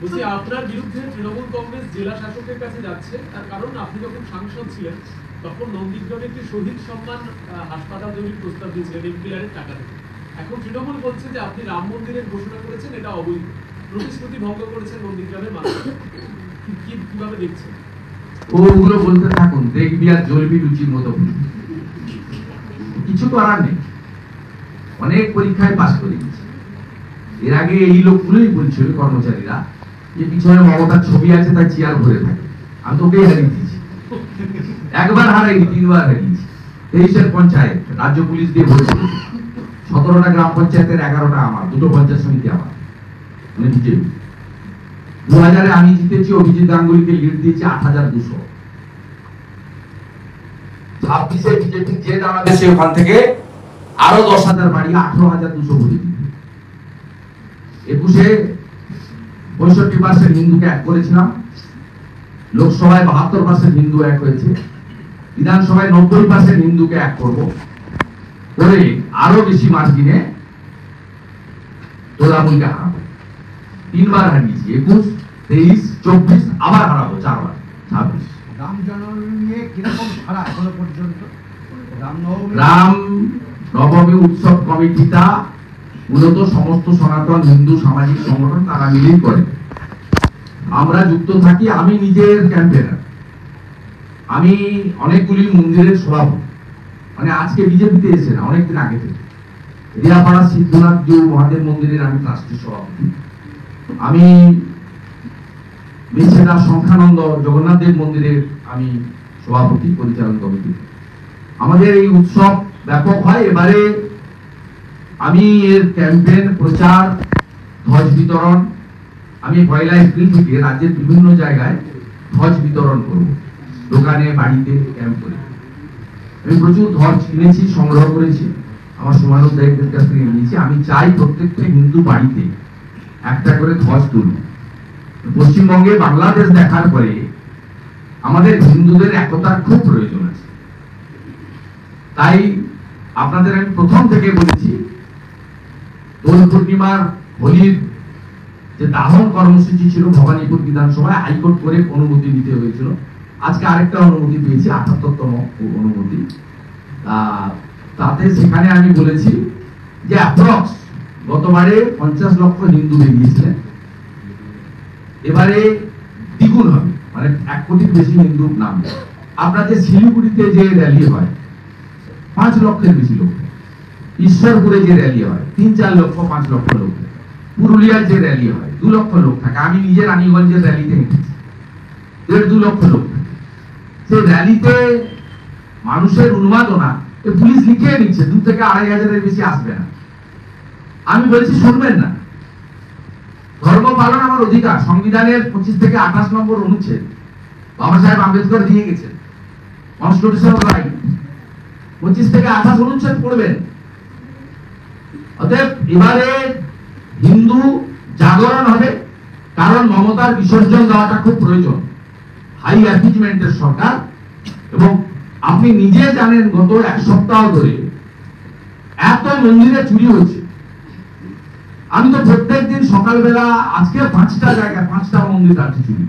বলছি আপনার বিরুদ্ধে তৃণমূল কংগ্রেস জেলা শাসকের কাছে যাচ্ছে, তার কারণ আপনি যখন সাংসদ ছিলেন তখন নন্দীগ্রামে একটি শহীদ সম্মান হাসপাতাল তৈরির প্রস্তাব দিয়েছিলেন এনপিআরের টাকা থেকে। এখন তৃণমূল বলছে যে আপনি রাম মন্দিরের ঘোষণা করেছেন, এটা অবৈধ, প্রতিশ্রুতি ভঙ্গ করেছেন নন্দীগ্রামের মানুষ। কিভাবে দেখছেন? ওগুলো বলতে থাকুন, দেখবি আর জ্বলবি রুচির মতো, কিছু করার নেই। অনেক পরীক্ষায় পাস করে গেছে। এর আগে এই লোকগুলোই বলছিল কর্মচারীরা যে পিছনে মমতার ছবি আছে, তাই চেয়ার ভরে থাকে। আমি তো ওকেই হারিয়ে দিয়েছি, একবার হারাইনি, 3 বার হারিয়েছি। 23-এর পঞ্চায়েত রাজ্য পুলিশ দিয়ে ভরে করেছে, 17টা গ্রাম পঞ্চায়েতের 11টা আমার, 2টো পঞ্চায়েত সমিতি আমার, মানে বিজেপি। 2000-এ আমি জিতেছি, অভিজিৎ গাঙ্গুলিকে লিড দিয়েছি 8200। 26-এ বিজেপি যে দাঁড়াবে সে ওখান থেকে আরো 10,000 বাড়ি 18,200 ভোটে জিতবে। 21-এ 65% হিন্দুকে এক করেছিলাম, লোকসভায় 72% হিন্দু এক হয়েছে, বিধানসভায় 90% হিন্দুকে এক করবো করে আরো বেশি মার্জিনে তোলামুলকে হারাবো। 3 বার হারিয়েছি, 21, 23, 24, আবার হারাবো 4 বার, 26। রাম জন্মভূমি নিয়ে কিরকম ছাড়া এখনো পর্যন্ত? রাম নবমী উৎসব কমিটিটা মূলত সমস্ত সনাতন হিন্দু সামাজিক সংগঠন তারা মিলেই করে, আমরা যুক্ত থাকি। আমি নিজের ক্যাম্পেনার, আমি অনেকগুলি মন্দিরের সভাপতি, মানে আজকে বিজেপিতে এসে না, অনেকদিন আগে থেকে। রিয়াপাড়া সিদ্ধনাথ জিউ মহাদেব মন্দিরের আমি ট্রাস্টের সভাপতি, আমি মেছেদা সংখ্যানন্দ জগন্নাথ দেব মন্দিরের আমি সভাপতি, পরিচালন কমিটি। আমাদের এই উৎসব ব্যাপক হয়। এবারে আমি এর ক্যাম্পেইন, প্রচার, ধ্বজ বিতরণ, আমি 1 এপ্রিল থেকে রাজ্যের বিভিন্ন জায়গায় ধ্বজ বিতরণ করব, দোকানে বাড়িতে ক্যাম্প করে। আমি প্রচুর ধ্বজ কিনেছি, সংগ্রহ করেছি, আমার শুভানুধ্যায়ীদের কাছ থেকে নিয়েছি। আমি চাই প্রত্যেকটা হিন্দু বাড়িতে একটা করে ধ্বজ তুলব। পশ্চিমবঙ্গে বাংলাদেশ দেখার পরে আমাদের হিন্দুদের একতার খুব প্রয়োজন আছে। তাই আপনাদের আমি প্রথম থেকে বলেছি, দোল পূর্ণিমার হোলির যে দাহন কর্মসূচি ছিল ভবানীপুর বিধানসভায় হাইকোর্ট করে অনুমতি নিতে হয়েছিল, আজকে আরেকটা অনুমতি পেয়েছি, ৭৮তম অনুমতি। তাতে সেখানে আমি বলেছি যে অ্যাপ্রক্স গতবারে 50 লক্ষ হিন্দু বেরিয়েছিলেন, এবারে দ্বিগুণ হবে, মানে 1 কোটির বেশি হিন্দু নামবে। আপনাদের শিলিগুড়িতে যে র্যালি হয় 5 লক্ষের বেশি লোক, ঈশ্বরপুরে যে র্যালি হয় 3-4 লক্ষ 5 লক্ষ লোক, পুরুলিয়ার যে র্যালি হয় 2 লক্ষ লোক থাকে। আমি নিজে রানীগঞ্জের র্যালিতে হেঁটেছি, 1.5-2 লক্ষ লোক। সেই র্যালিতে মানুষের উন্মাদনা পুলিশ লিখে নিচ্ছে 2 থেকে 2,500-এর বেশি আসবে না। আমি বলছি শুনবেন না, ধর্ম পালন আমার অধিকার, সংবিধানের 25 থেকে 28 নম্বর অনুচ্ছেদ বাবা সাহেব আম্বেদকর দিয়ে গেছেন, কনস্টিটিউশনাল রাইট। 25 থেকে 28 অনুচ্ছেদ পড়বেন। অতএব এবারে হিন্দু জাগরণ হবে, কারণ মমতার বিসর্জন দেওয়াটা খুব প্রয়োজন, হাই অ্যাপিজমেন্টের সরকার। এবং আপনি নিজে জানেন গত 1 সপ্তাহ ধরে এত মন্দিরে চুরি হচ্ছে। আমি তো প্রত্যেক দিন সকালবেলা, আজকে 5টা জায়গায় 5টা মন্দির আছে চুরি।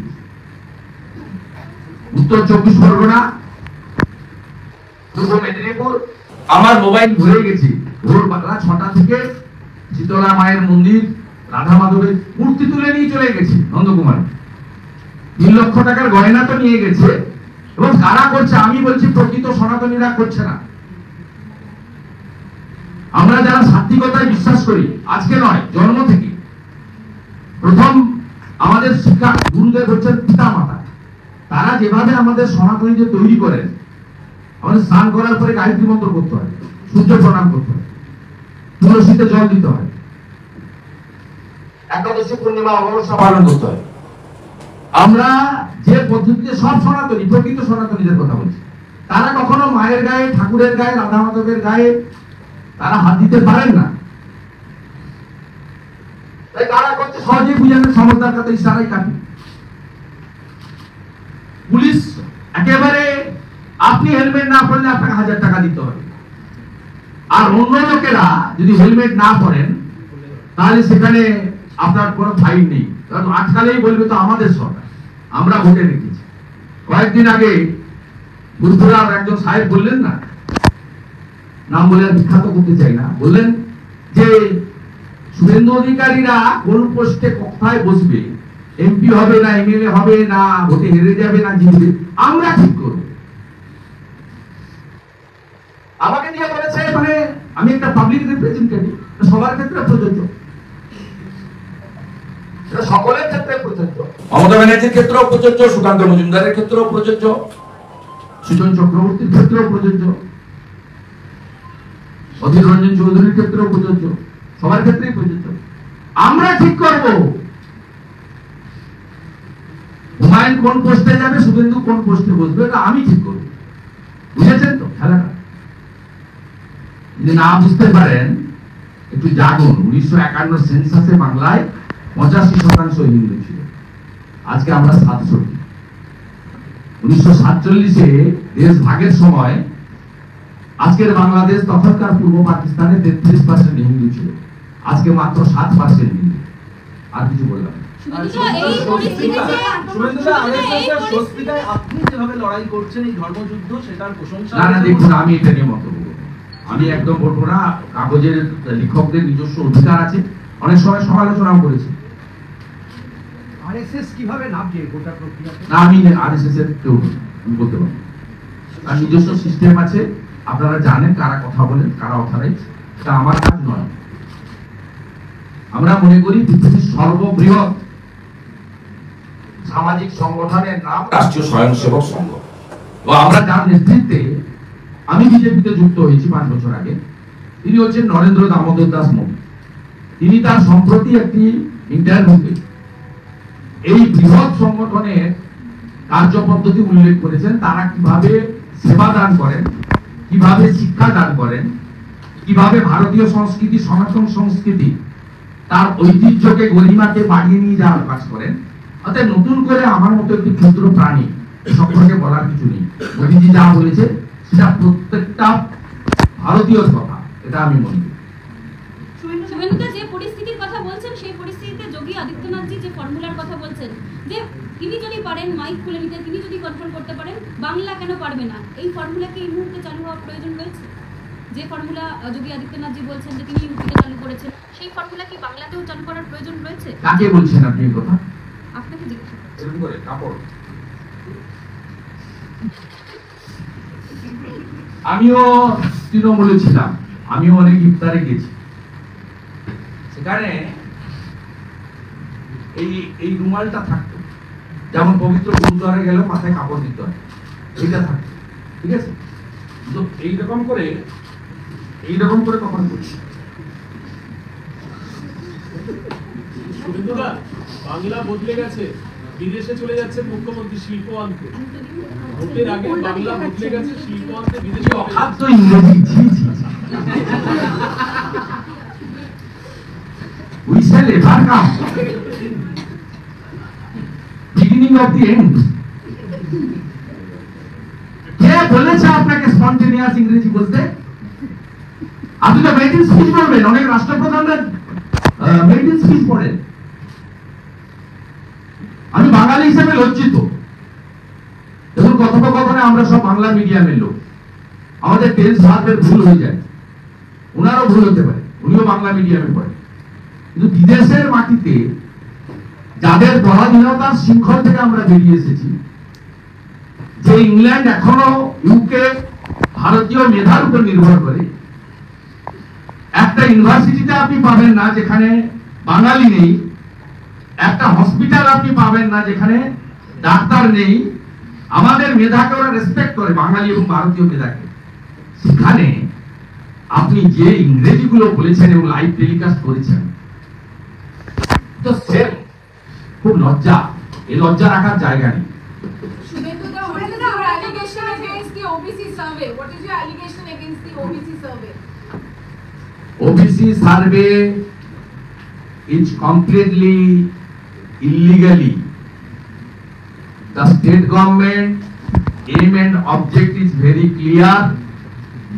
উত্তর 24 পরগনা, পূর্ব মেদিনীপুর, আমার মোবাইল ভরে গেছি। ভোরবেলা 6টা থেকে শীতলা মায়ের মন্দির, রাধা মাধবের মূর্তি তুলে নিয়ে চলে গেছে নন্দকুমার। 3 লক্ষ টাকার গয়না তো নিয়ে গেছে। এবং কারা করছে? আমি বলছি প্রকৃত সনাতনীরা করছে না। আমরা যারা সাত্বিকতায় বিশ্বাস করি, আজকে নয়, জন্ম থেকে প্রথম আমাদের শিক্ষা গুরুদেব হচ্ছেন পিতা মাতা। তারা যেভাবে আমাদের সনাতনীদের তৈরি করেন, আমাদের স্নান করার পরে গায়ত্রী মন্ত্র করতে হয়, সূর্য প্রণাম করতে হয়, তুলসীতে জল দিতে হয়, একাদশী পূর্ণিমা অমাবস্যা পালন করতে হয়। আমরা যে পদ্ধতিতে সব সনাতনী, প্রকৃত সনাতনীদের কথা বলছি, তারা কখনো মায়ের গায়ে, ঠাকুরের গায়ে, রাধা মাধবের গায়ে তারা হাত দিতে পারেন না। তাই তারা করছে সহজেই বুঝানোর সমস্যার কথা ইশারাই কাটি। পুলিশ একেবারে, আপনি হেলমেট না পরলে আপনাকে 1000 টাকা দিতে হবে। আর অন্য লোকেরা যদি হেলমেট না পরেন তাহলে সেখানে আপনার কোনো ফাইন নেই। আজকালেই বলবে তো আমাদের সরকার, আমরা ভোটে রেখেছি। কয়েকদিন আগে ফুরফুরার একজন সাহেব বললেন না, নাম বলে বিখ্যাত করতে চাই না, বললেন যে শুভেন্দু অধিকারীরা কোন পোস্টে কোথায় বসবে, এমপি হবে না এমএলএ হবে না, ভোটে হেরে যাবে না জিতবে, আমরা ঠিক করব। আমাকে দিয়ে বলেছে, মানে আমি একটা পাবলিক রিপ্রেজেন্টেটিভ, সবার ক্ষেত্রে প্রযোজ্য, সকলের ক্ষেত্রে প্রযোজ্য, মমতা ব্যানার্জির ক্ষেত্রেও প্রযোজ্য, সুকান্ত মজুমদারের ক্ষেত্রেও প্রযোজ্য, সুজন চক্রবর্তীর ক্ষেত্রেও প্রযোজ্য, অধীর রঞ্জন চৌধুরীর ক্ষেত্রেও প্রযোজ্য, সবার ক্ষেত্রেই প্রযোজ্য। আমরা ঠিক করব হুমায়ুন কোন পোস্টে যাবে, শুভেন্দু কোন পোস্টে বসবে, এটা আমি ঠিক করব। বুঝেছেন তো খেলাটা? যদি না বুঝতে পারেন একটু জাগুন। 1951 সেন্সাসে বাংলায় 85% হিন্দু ছিল, আজকে আমরা 67। 1947-এ দেশ ভাগের সময় আজকের বাংলাদেশ তখনকার পূর্ব পাকিস্তানে 33% হিন্দু ছিল, আজকে মাত্র 7% হিন্দু। আর কিছু বললাম না। আপনি যেভাবে লড়াই করছেন এই ধর্মযুদ্ধ, সেটার প্রশংসা। না দেখুন, আমি এটা নিয়ে মন্তব্য করব, আমি একদম বলবো না। কাগজের লেখকদের নিজস্ব অধিকার আছে, অনেক সময় সমালোচনাও করেছি। আরএসএস কিভাবে নামছে গোটা প্রক্রিয়াতে? না, আমি আরএসএস এর কেউ আমি বলতে পারবো, তার নিজস্ব সিস্টেম আছে। আপনারা জানেন কারা কথা বলেন, কারা অথরাইজ, এটা আমার কাজ নয়। আমরা মনে করি পৃথিবীর সর্ববৃহৎ সামাজিক সংগঠনের নাম রাষ্ট্রীয় স্বয়ংসেবক সংঘ। তো আমরা যার নেতৃত্বে আমি বিজেপিতে যুক্ত হয়েছি 5 বছর আগে, তিনি হচ্ছেন নরেন্দ্র দামোদর দাস মোদী। তিনি তার সম্প্রতি একটি ইন্টারভিউতে এই বৃহৎ সংগঠনের কার্যপদ্ধতি উল্লেখ করেছেন, তারা কিভাবে সেবা দান করেন, কিভাবে শিক্ষা দান করেন, কিভাবে ভারতীয় সংস্কৃতি, সনাতন সংস্কৃতি তার ঐতিহ্যকে, গরিমাকে বাড়িয়ে নিয়ে যাওয়ার কাজ করেন। অর্থাৎ নতুন করে আমার মতো একটি ক্ষুদ্র প্রাণী সম্পর্কে বলার কিছু নেই। মোদীজি যা বলেছে সেটা প্রত্যেকটা ভারতীয় কথা, এটা আমি মনে করি। শুভেন্দুদা, যে পরিস্থিতির কথা বলছেন সেই পরিস্থিতিতে যোগী আদিত্যনাথজি যে ফর্মুলার কথা বলছেন, যে তিনি যদি পারেন মাইক খুলে নিতে, তিনি যদি কন্ট্রোল করতে পারেন, বাংলা কেন পারবে না, এই ফর্মুলাকে এই মুহূর্তে চালু হওয়ার প্রয়োজন রয়েছে? যে ফর্মুলা যোগী আদিত্যনাথজি বলছেন যে তিনি ইউপিতে চালু করেছেন, সেই ফর্মুলা কি বাংলাতেও চালু করার প্রয়োজন রয়েছে? কাকে বলছেন আপনি এই কথা? আপনাকে জিজ্ঞাসা করছি। এরকম করে কাপড়। আমিও তৃণমূলে ছিলাম, আমিও অনেক ইফতারে গেছি। সেখানে এই রুমালটা থাকতো, যেমন পবিত্র গুরুদ্বারে গেলে মাথায় কাপড় দিতে হয়, এইটা থাকতো, ঠিক আছে? তো এইরকম করে তখন করছি। শুভেন্দুদা, বাংলা বদলে গেছে, বিদেশে চলে যাচ্ছে মুখ্যমন্ত্রী শিল্প আনতে। ভোটের আগে বাংলা বদলে গেছে, শিল্প আনতে বিদেশে অখাদ্য ইংরেজি, ছি ছি ছি। We shall ever come. Beginning of the end. কে বলেছে আপনাকে স্পন্টেনিয়াস ইংরেজি বলতে? আপনি তো মেডিন স্পিচ পড়বেন, অনেক রাষ্ট্রপ্রধানরা মেডিন স্পিচ পড়েন। আমি বাঙালি হিসেবে লজ্জিত। দেখুন, কথোপকথনে আমরা সব বাংলা মিডিয়ামের লোক, আমাদের টেন্স ভার্বের ভুল হয়ে যায়, ওনারও ভুল হতে পারে, উনিও বাংলা মিডিয়ামে পড়েন। কিন্তু বিদেশের মাটিতে যাদের পরাধীনতার শৃঙ্খল থেকে আমরা বেরিয়ে এসেছি, যে ইংল্যান্ড এখনো ইউকে ভারতীয় মেধার উপর নির্ভর করে, একটা ইউনিভার্সিটিতে আপনি পাবেন না যেখানে বাঙালি নেই, একটা হসপিটাল আপনি পাবেন না যেখানে ডাক্তার নেই। আমাদের মেধাকে ওরা রেসপেক্ট করে, বাঙালি এবং ভারতীয় মেধাকে। সেখানে আপনি যে ইংরেজিগুলো বলেছেন এবং লাইভ টেলিকাস্ট করেছেন, তো সেম খুব লজ্জা, এই লজ্জা রাখার জায়গা নেই। Shubhenduda, what is your allegation against the OBC survey? What is your allegation against the OBC survey? OBC survey is completely illegally. The state government aim and object is very clear.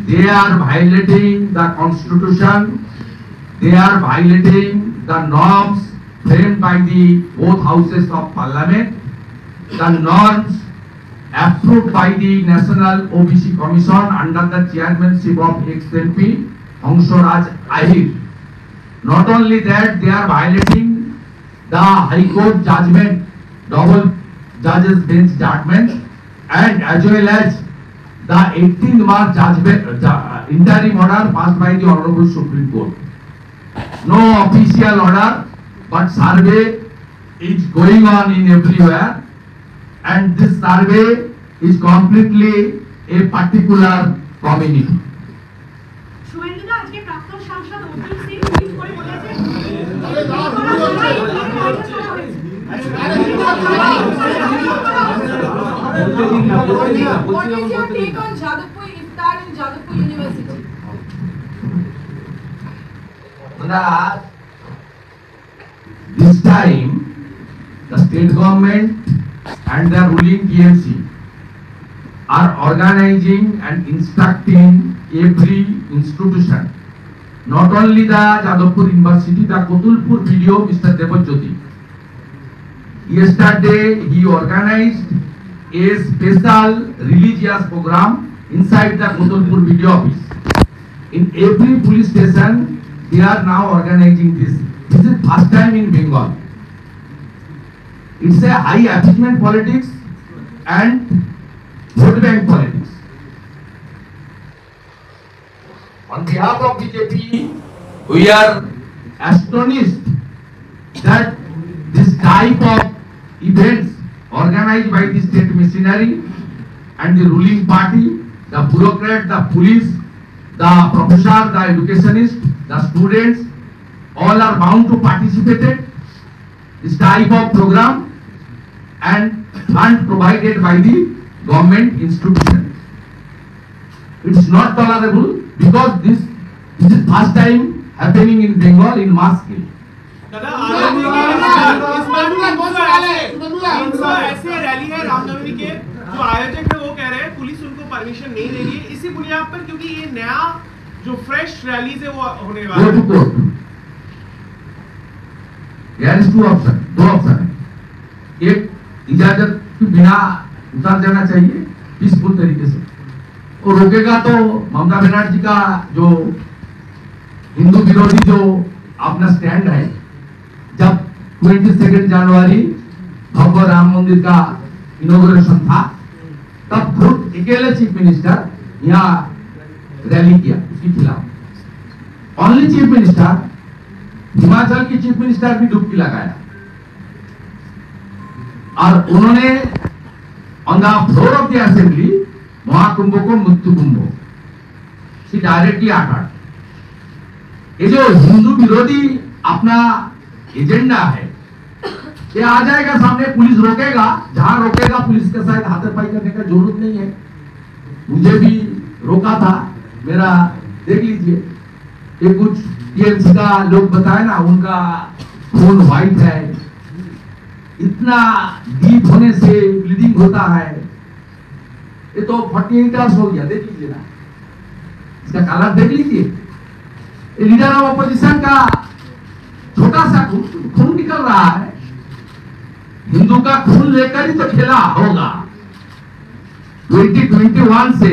They are violating the constitution. They are violating the norms framed by the both houses of parliament. The norms approved by the National OBC Commission under the chairmanship of ex-MP Hangsharaj Ahir. Not only that, they are violating the High Court judgment, double judges bench judgment, and as well as the 18th March judgment, interim order passed by the Honorable Supreme Court. No official order, but survey is going on in everywhere, and this survey is completely a particular community. শুভেন্দুদা, আজকে প্রাক্তন সাংসদ Arjun Singh tweet করে বলেছেন What is your take on Jadavpur Iftar in Jadavpur University? This time, the state government and the ruling TMC are organizing and instructing every institution, not only the Jadavpur University, the Kotulpur video, Mr. Debajyoti. Yesterday, he organized a special religious program inside the Kotulpur video office. In every police station, they are now organizing this. This is first time in Bengal. It's a high achievement politics and vote bank politics. On behalf of BJP, we are astonished that this type of events organized by the state machinery and the ruling party, the bureaucrat, the police, the professor, the educationist, the students, all are bound to participate in this type of program, and fund provided by the government institution. It's not tolerable because this is first time happening in Bengal in mass scale. दादा ऐसे rally है रामनवमी के जो आयोजक है वो कह रहे हैं पुलिस उनको परमिशन नहीं दे रही है इसी बुनियाद पर क्योंकि ये नया जो फ्रेश रैलीज है वो होने वाला है। There is दो ऑप्शन है। एक, इजाजत के बिना उतार देना चाहिए पीसफुल तरीके से, और रोकेगा तो ममता बनर्जी का जो हिंदू विरोधी जो अपना स्टैंड है, जब 22 जनवरी भव्य राम मंदिर का इनॉग्रेशन था तब खुद अकेले चीफ मिनिस्टर यहाँ रैली किया उसके खिलाफ। ओनली चीफ मिनिस्टर, हिमाचल की चीफ मिनिस्टर भी डुबकी लगाया और उन्होंने on the floor of the assembly Mahakumbh को मृत्यु कुंभ से डायरेक्टली अटैक। ये जो हिंदू विरोधी अपना एजेंडा है ये आ जाएगा सामने, पुलिस रोकेगा, जहां रोकेगा पुलिस के साथ हाथापाई करने का जरूरत नहीं है। मुझे भी रोका था, मेरा देख लीजिए, ये कुछ टीएमसी का लोग बताए ना, उनका खून व्हाइट है, इतना डीप होने से ब्लीडिंग होता है, ये तो 48 आवर्स हो गया, देख लीजिए ना, इसका कलर देख लीजिए। लीडर ऑफ अपोजिशन का छोटा सा खून निकल रहा है, हिंदू का खून लेकर ही तो खेला होगा। 2021 से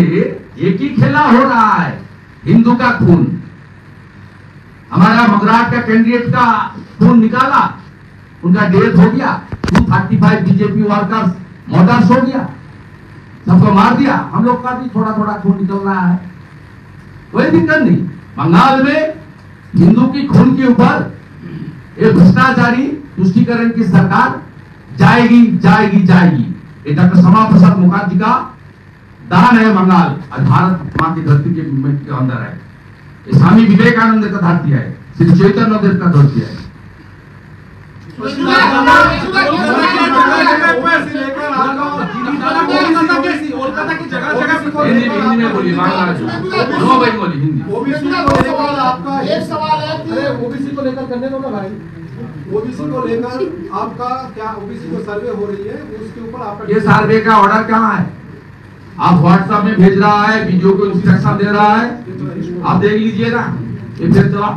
एक ही खेला हो रहा है, हिंदू का खून। हमारा मगराट का कैंडिडेट का खून निकाला, उनका डेथ हो गया, 235 बीजेपी वर्कर्स मर्डर्स हो गया, सबको मार दिया। हम लोग का भी थोड़ा थोड़ा खून निकल रहा है, कोई दिक्कत नहीं। बंगाल में हिंदू की खून के ऊपर एक भ्रष्टाचारी तुष्टिकरण की सरकार जाएगी जाएगी जाएगी। ये डॉक्टर श्यामा प्रसाद मुखर्जी का दान है बंगाल, और भारत मां की धरती के अंदर है। ये स्वामी विवेकानंद का धरती है, श्री चैतन्य देव का धरती है। हिंदी में बोलिए, नो भाई बोलिए हिंदी। आपका एक सवाल है कि ओबीसी को लेकर करने दो ना भाई, ओबीसी को लेकर आपका क्या ओबीसी को सर्वे हो रही है, उसके ऊपर आपका ये सर्वे का ऑर्डर कहाँ है? आप व्हाट्सएप में भेज रहा है, वीडियो को इंस्ट्रक्शन दे रहा है, आप देख लीजिए ना। ये फिर चला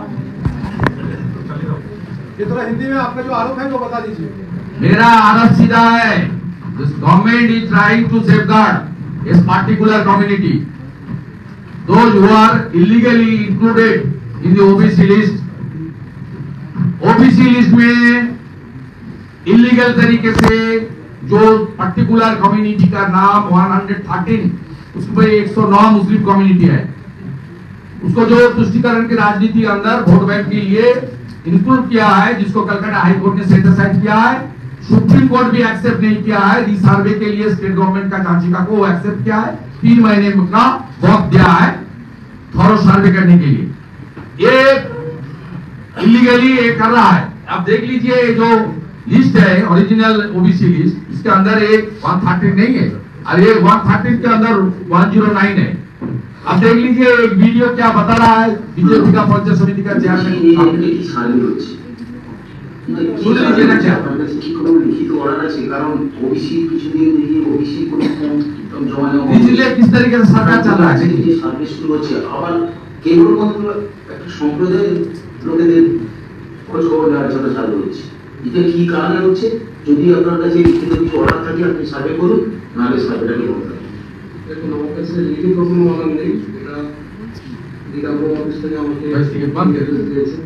थोड़ा हिंदी में आपका जो आरोप है वो बता दीजिए। मेरा आरोप सीधा है, this government is trying to safeguard इस particular community, those who are illegally included in the OBC list. OBC list में इलीगल तरीके से जो पर्टिकुलर कम्युनिटी का नाम 113, उसमें 109 मुस्लिम कम्युनिटी है, उसको जो तुष्टिकरण की राजनीति अंदर वोट बैंक के लिए इंक्लूड किया है, जिसको कलकत्ता हाई कोर्ट ने सेट असाइड किया है, सुप्रीम कोर्ट भी एक्सेप्ट नहीं किया है। रीसर्वे के लिए स्टेट गवर्नमेंट का याचिका को एक्सेप्ट किया है, 3 महीने का वक्त दिया है थॉरो सर्वे करने के लिए। ये इलीगली ये कर रहा है। आप देख लीजिए जो लिस्ट है ओरिजिनल ओबीसी लिस्ट, इसके अंदर एक 113 नहीं है, और ये 113 के अंदर 109 है। अब देख लीजिए एक वीडियो क्या बता रहा है बीजेपी का पंचायत समिति का चेयरमैन। सुन लीजिए ना क्या लिखित ऑर्डर আছে, কারণ ওবিসি কিছুদিন দিয়ে ওবিসি কোন জমানো इसलिए किस तरीके से सरकार चल रहा है, যে সার্ভিস শুরু হচ্ছে। আবার কেন্দ্র মন্ত্রক একটা সম্প্রদায়ের লোকেদের খোঁজ খবর নেওয়ার জন্য চালু হচ্ছে। এটা কি কারণে হচ্ছে? যদি আপনার কাছে লিখিত কিছু অর্ডার থাকে আপনি সার্ভে করুন, নাহলে সার্ভেটাকে বন্ধ করুন। দেখুন আমার কাছে লিখিত কোনো অর্ডার নেই, এটা ডিডাব্লিউ অফিস থেকে আমাকে দিয়েছে।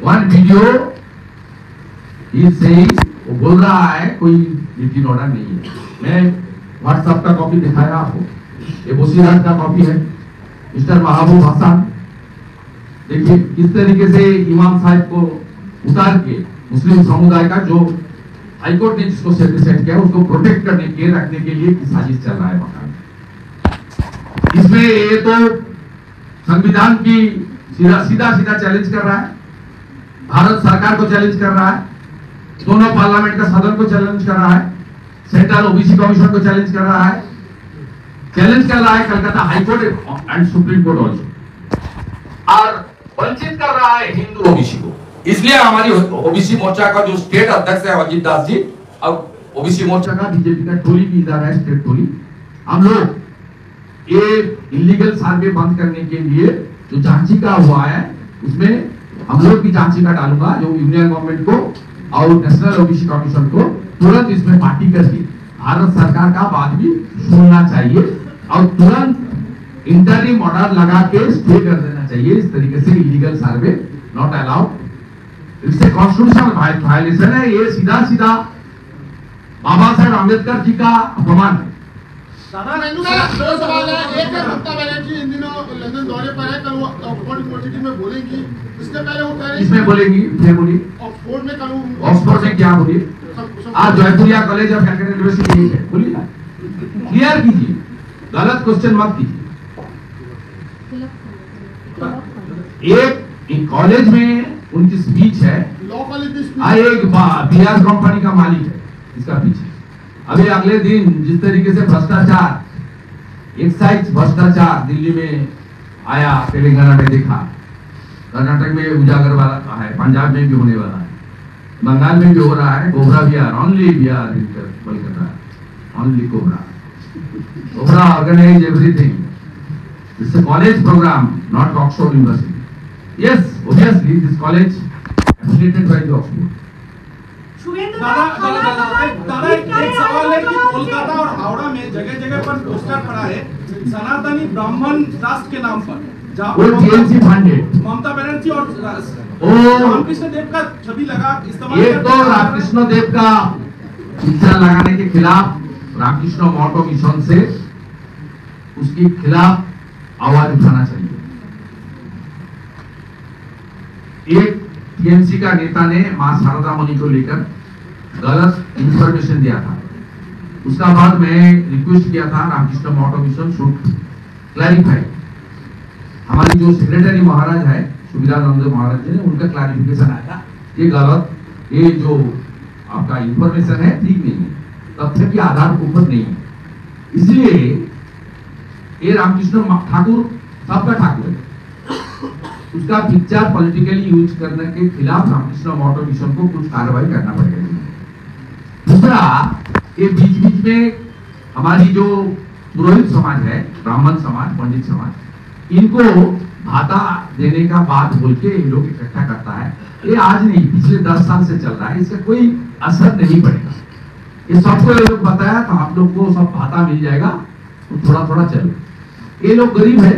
वन वीडियो से वो बोल रहा है कोई लिखित ऑर्डर नहीं है। मैं व्हाट्सएप का कॉपी दिखाया आपको, ये बसीरत का कॉपी है, मिस्टर महबूब हसन। देखिए किस तरीके से इमाम साहब को उतार के मुस्लिम समुदाय का जो हाईकोर्ट ने जिसको सेट किया उसको प्रोटेक्ट करने के रखने के लिए साजिश चल रहा है मकान। इसमें ये तो संविधान की सीधा चैलेंज कर रहा है, भारत सरकार को चैलेंज कर रहा है, दोनों पार्लियामेंट का सदन को चैलेंज कर रहा है, सेंट्रल ओबीसी कमीशन को चैलेंज कर रहा है, Calcutta high court and supreme court also, और वंचित कर रहा है हिंदू ओबीसी को। इसलिए हमारी ओबीसी मोर्चा का जो स्टेट अध्यक्ष है अजीत दास जी, और ओबीसी मोर्चा का बीजेपी का टोली भी इधर है, स्टेट टोली, हम लोग ये इलीगल सर्वे बंद करने के लिए जो जांचिका हुआ है उसमें हम लोग भी जांचिका डालूंगा, जो यूनियन गवर्नमेंट को और नेशनल ओबीसी कमीशन को तुरंत इसमें पार्टी करके भारत सरकार का बात भी सुनना चाहिए और तुरंत इंटरिम ऑर्डर लगा के स्टे कर देना चाहिए। इस तरीके से इलीगल सर्वे नॉट अलाउड, इससे कॉन्स्टिट्यूशनल वायलेशन है, ये सीधा सीधा बाबा साहेब अम्बेडकर जी का अपमान है। दो सवाल है, एक है ममता बनर्जी इन दिनों लंदन दौरे पर है, कल वो ऑक्सफोर्ड यूनिवर्सिटी में बोलेंगी, इसके पहले वो कह रही इसमें बोलेंगी, फिर बोलिए ऑक्सफोर्ड में कल ऑक्सफोर्ड में क्या बोलिए, आज Jaipuria college of Calcutta university यही है, बोलिए ना, क्लियर कीजिए, गलत क्वेश्चन मत कीजिए। एक कॉलेज में उनकी स्पीच है, लॉ कॉलेज की एक बीआर कंपनी का मालिक है इसका पीछे। अभी अगले दिन जिस तरीके से भ्रष्टाचार, एक्साइज भ्रष्टाचार दिल्ली में आया, तेलंगाना में देखा, कर्नाटक में उजागर वाला है, पंजाब में भी होने वाला है, बंगाल में भी हो रहा है, cobra Bihar, only Bihar in Kolkata, only cobra organize everything, it's a college program, not Oxford University. Yes, obviously this college affiliated by the Oxford. दादा एक सवाल है कि कोलकाता और हावड़ा में जगह जगह पर पोस्टर पड़ा है सनातनी ब्राह्मण राष्ट्र के नाम पर, जहाँ पर ममता बनर्जी और रामकृष्ण देव का छवि लगा इस्तेमाल। ये तो रामकृष्ण देव का पिक्चर लगाने के खिलाफ रामकृष्ण मोटो मिशन से उसके खिलाफ आवाज उठाना चाहिए। एक टीएमसी का नेता ने मां शारदा मुनि को लेकर गलत इंफॉर्मेशन दिया था, उसका बाद मैं रिक्वेस्ट किया था रामकृष्ण मोटो मिशन शुड क्लैरिफाई। हमारी जो सेक्रेटरी महाराज है सुविधानंद महाराज जी ने उनका क्लैरिफिकेशन आया, ये गलत, ये जो आपका इंफॉर्मेशन है ठीक नहीं है, तथ्य के आधार के ऊपर नहीं है। इसलिए ये रामकृष्ण ठाकुर सबका ठाकुर है, उसका पिक्चर पॉलिटिकली यूज करने के खिलाफ रामकृष्ण मोटो मिशन को कुछ कार्रवाई करना पड़ेगा। दूसरा, ये बीच बीच में हमारी जो पुरोहित समाज है, ब्राह्मण समाज, पंडित समाज, इनको भाता देने का बात बोल के इन लोग इकट्ठा करता है। ये आज नहीं, पिछले 10 साल से चल रहा है, इसका कोई असर नहीं पड़ेगा। ये सबको ये लोग बताया तो आप लोग को सब भाता मिल जाएगा, तो थोड़ा थोड़ा चलो। ये लोग गरीब है,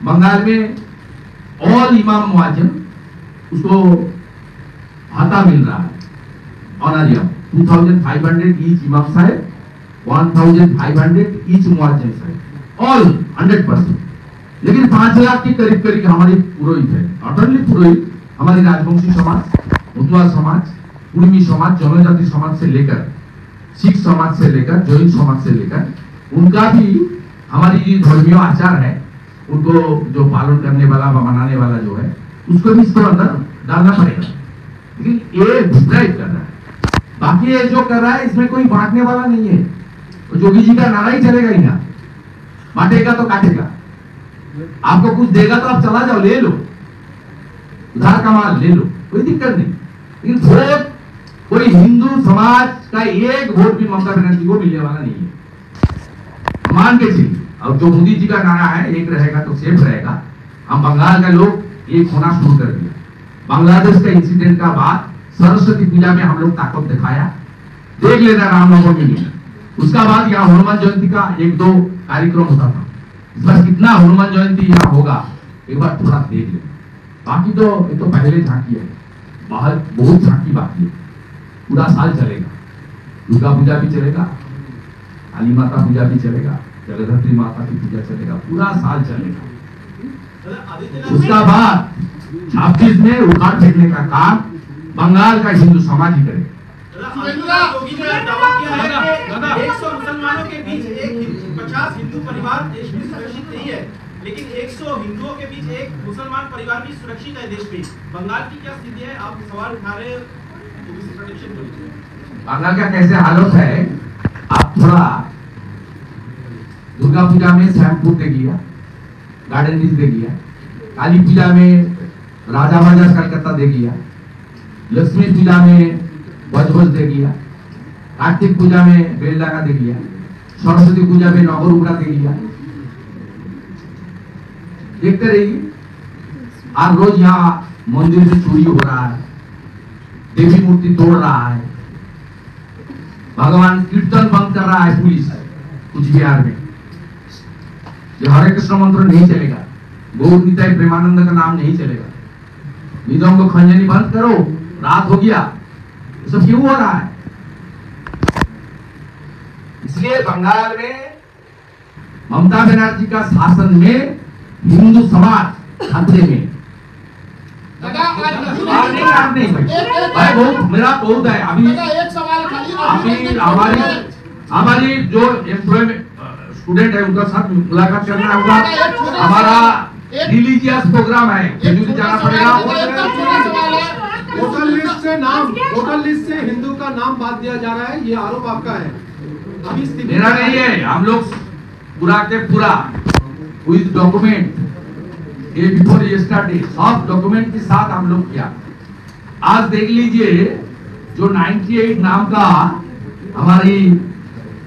बंगाल में ऑल इमाम मुआज्जिम उसको भाता मिल रहा है, ऑनरियम 2500 ईच इमाम साहब, 1500 ईच मुआज्जिम साहब, ऑल 100%। लेकिन 5 लाख के करीब करीब हमारी पुरोहित है, नॉट ओनली पुरोहित, हमारी राजवंशी समाज, मुतुआ समाज, कुर्मी समाज, जनजाति समाज से लेकर सिख समाज से लेकर जैन समाज से लेकर उनका भी हमारी जो धर्मीय आचार है उनको जो पालन करने वाला मनाने वाला जो है उसको भी इसको अंदर डालना पड़ेगा। लेकिन ये डिस्क्राइब कर रहा है, बाकी ये जो कर रहा है इसमें कोई बांटने वाला नहीं है। तो जोगी जी का नारा ही चलेगा ही ना, बांटेगा तो काटेगा, आपको कुछ देगा तो आप चला जाओ, ले लो, उधार का माल ले लो, कोई दिक्कत नहीं। लेकिन वोट कोई हिंदू समाज का एक वोट भी ममता बनर्जी को मिलने वाला नहीं है, मान के चलिए। अब जो मोदी जी का नारा है एक रहेगा तो सेफ रहेगा, हम बंगाल का लोग एक होना शुरू कर दिया। बांग्लादेश का इंसिडेंट का बाद सरस्वती पूजा में हम लोग ताकत दिखाया, देख लेना रामनवमी में, उसका बाद यहाँ हनुमान जयंती का 1-2 कार्यक्रम होता था। इस बार कितना हनुमान जयंती यहाँ होगा एक बार थोड़ा देख ले। बाकी तो ये तो पहले झांकी है, बाहर बहुत झांकी बाकी है, पूरा साल चलेगा। दुर्गा पूजा भी चलेगा, काली माता पूजा भी चलेगा, जगधत्री माता की पूजा चलेगा, पूरा साल चलेगा। उसका बाद 26 में उखाड़ फेंकने का काम बंगाल का हिंदू समाज ही करेगा। 100 मुसलमानों के बीच 50 हिंदू परिवार देश में सुरक्षित नहीं है, लेकिन 100 हिंदुओं के बीच एक मुसलमान परिवार भी सुरक्षित है देश में। बंगाल की क्या स्थिति है, आप सवाल उठा रहे हैं? ओबीसी ट्रेडिशन बोली बंगाल का कैसे हालत है, आप थोड़ा दुर्गा पूजा में शैमपुर देखिए, गार्डन रिच देखिए, काली पूजा में राजा बाजार कलकत्ता देखिए, लक्ष्मी पूजा में बजबज देखिए, कार्तिक पूजा में बेलडांगा देखिए, सरस्वती पूजा में नगर उगड़ा देखिए, देखते रहिए। और रोज यहाँ मंदिर में चोरी हो रहा है, देवी मूर्ति तोड़ रहा है, भगवान कीर्तन बंद कर रहा है पुलिस कुछ बिहार में। ये हरे कृष्ण मंत्र नहीं चलेगा, गौर निताई प्रेमानंद का नाम नहीं चलेगा, निदंग खंजनी बंद करो, रात हो गया, ये सब क्यों हो रहा है? इसलिए बंगाल में ममता बनर्जी का शासन में हिंदू समाज खतरे में। नहीं भाई बहुत मेरा बहुत है अभी। एक सवाल खाली हमारी जो एम्प्लॉयमेंट स्टूडेंट है उनका साथ मुलाकात करना होगा। हमारा रिलीजियस प्रोग्राम है, जरूर जाना पड़ेगा। वोटर लिस्ट से हिंदू का नाम बात दिया जा रहा है, ये आरोप आपका है। अभी मेरा नहीं है, हम लोग पूरा के पूरा विद डॉक्यूमेंट ये बिफोर यस्टरडे सब डॉक्यूमेंट के साथ हम लोग किया। आज देख लीजिए जो 98 नाम का हमारी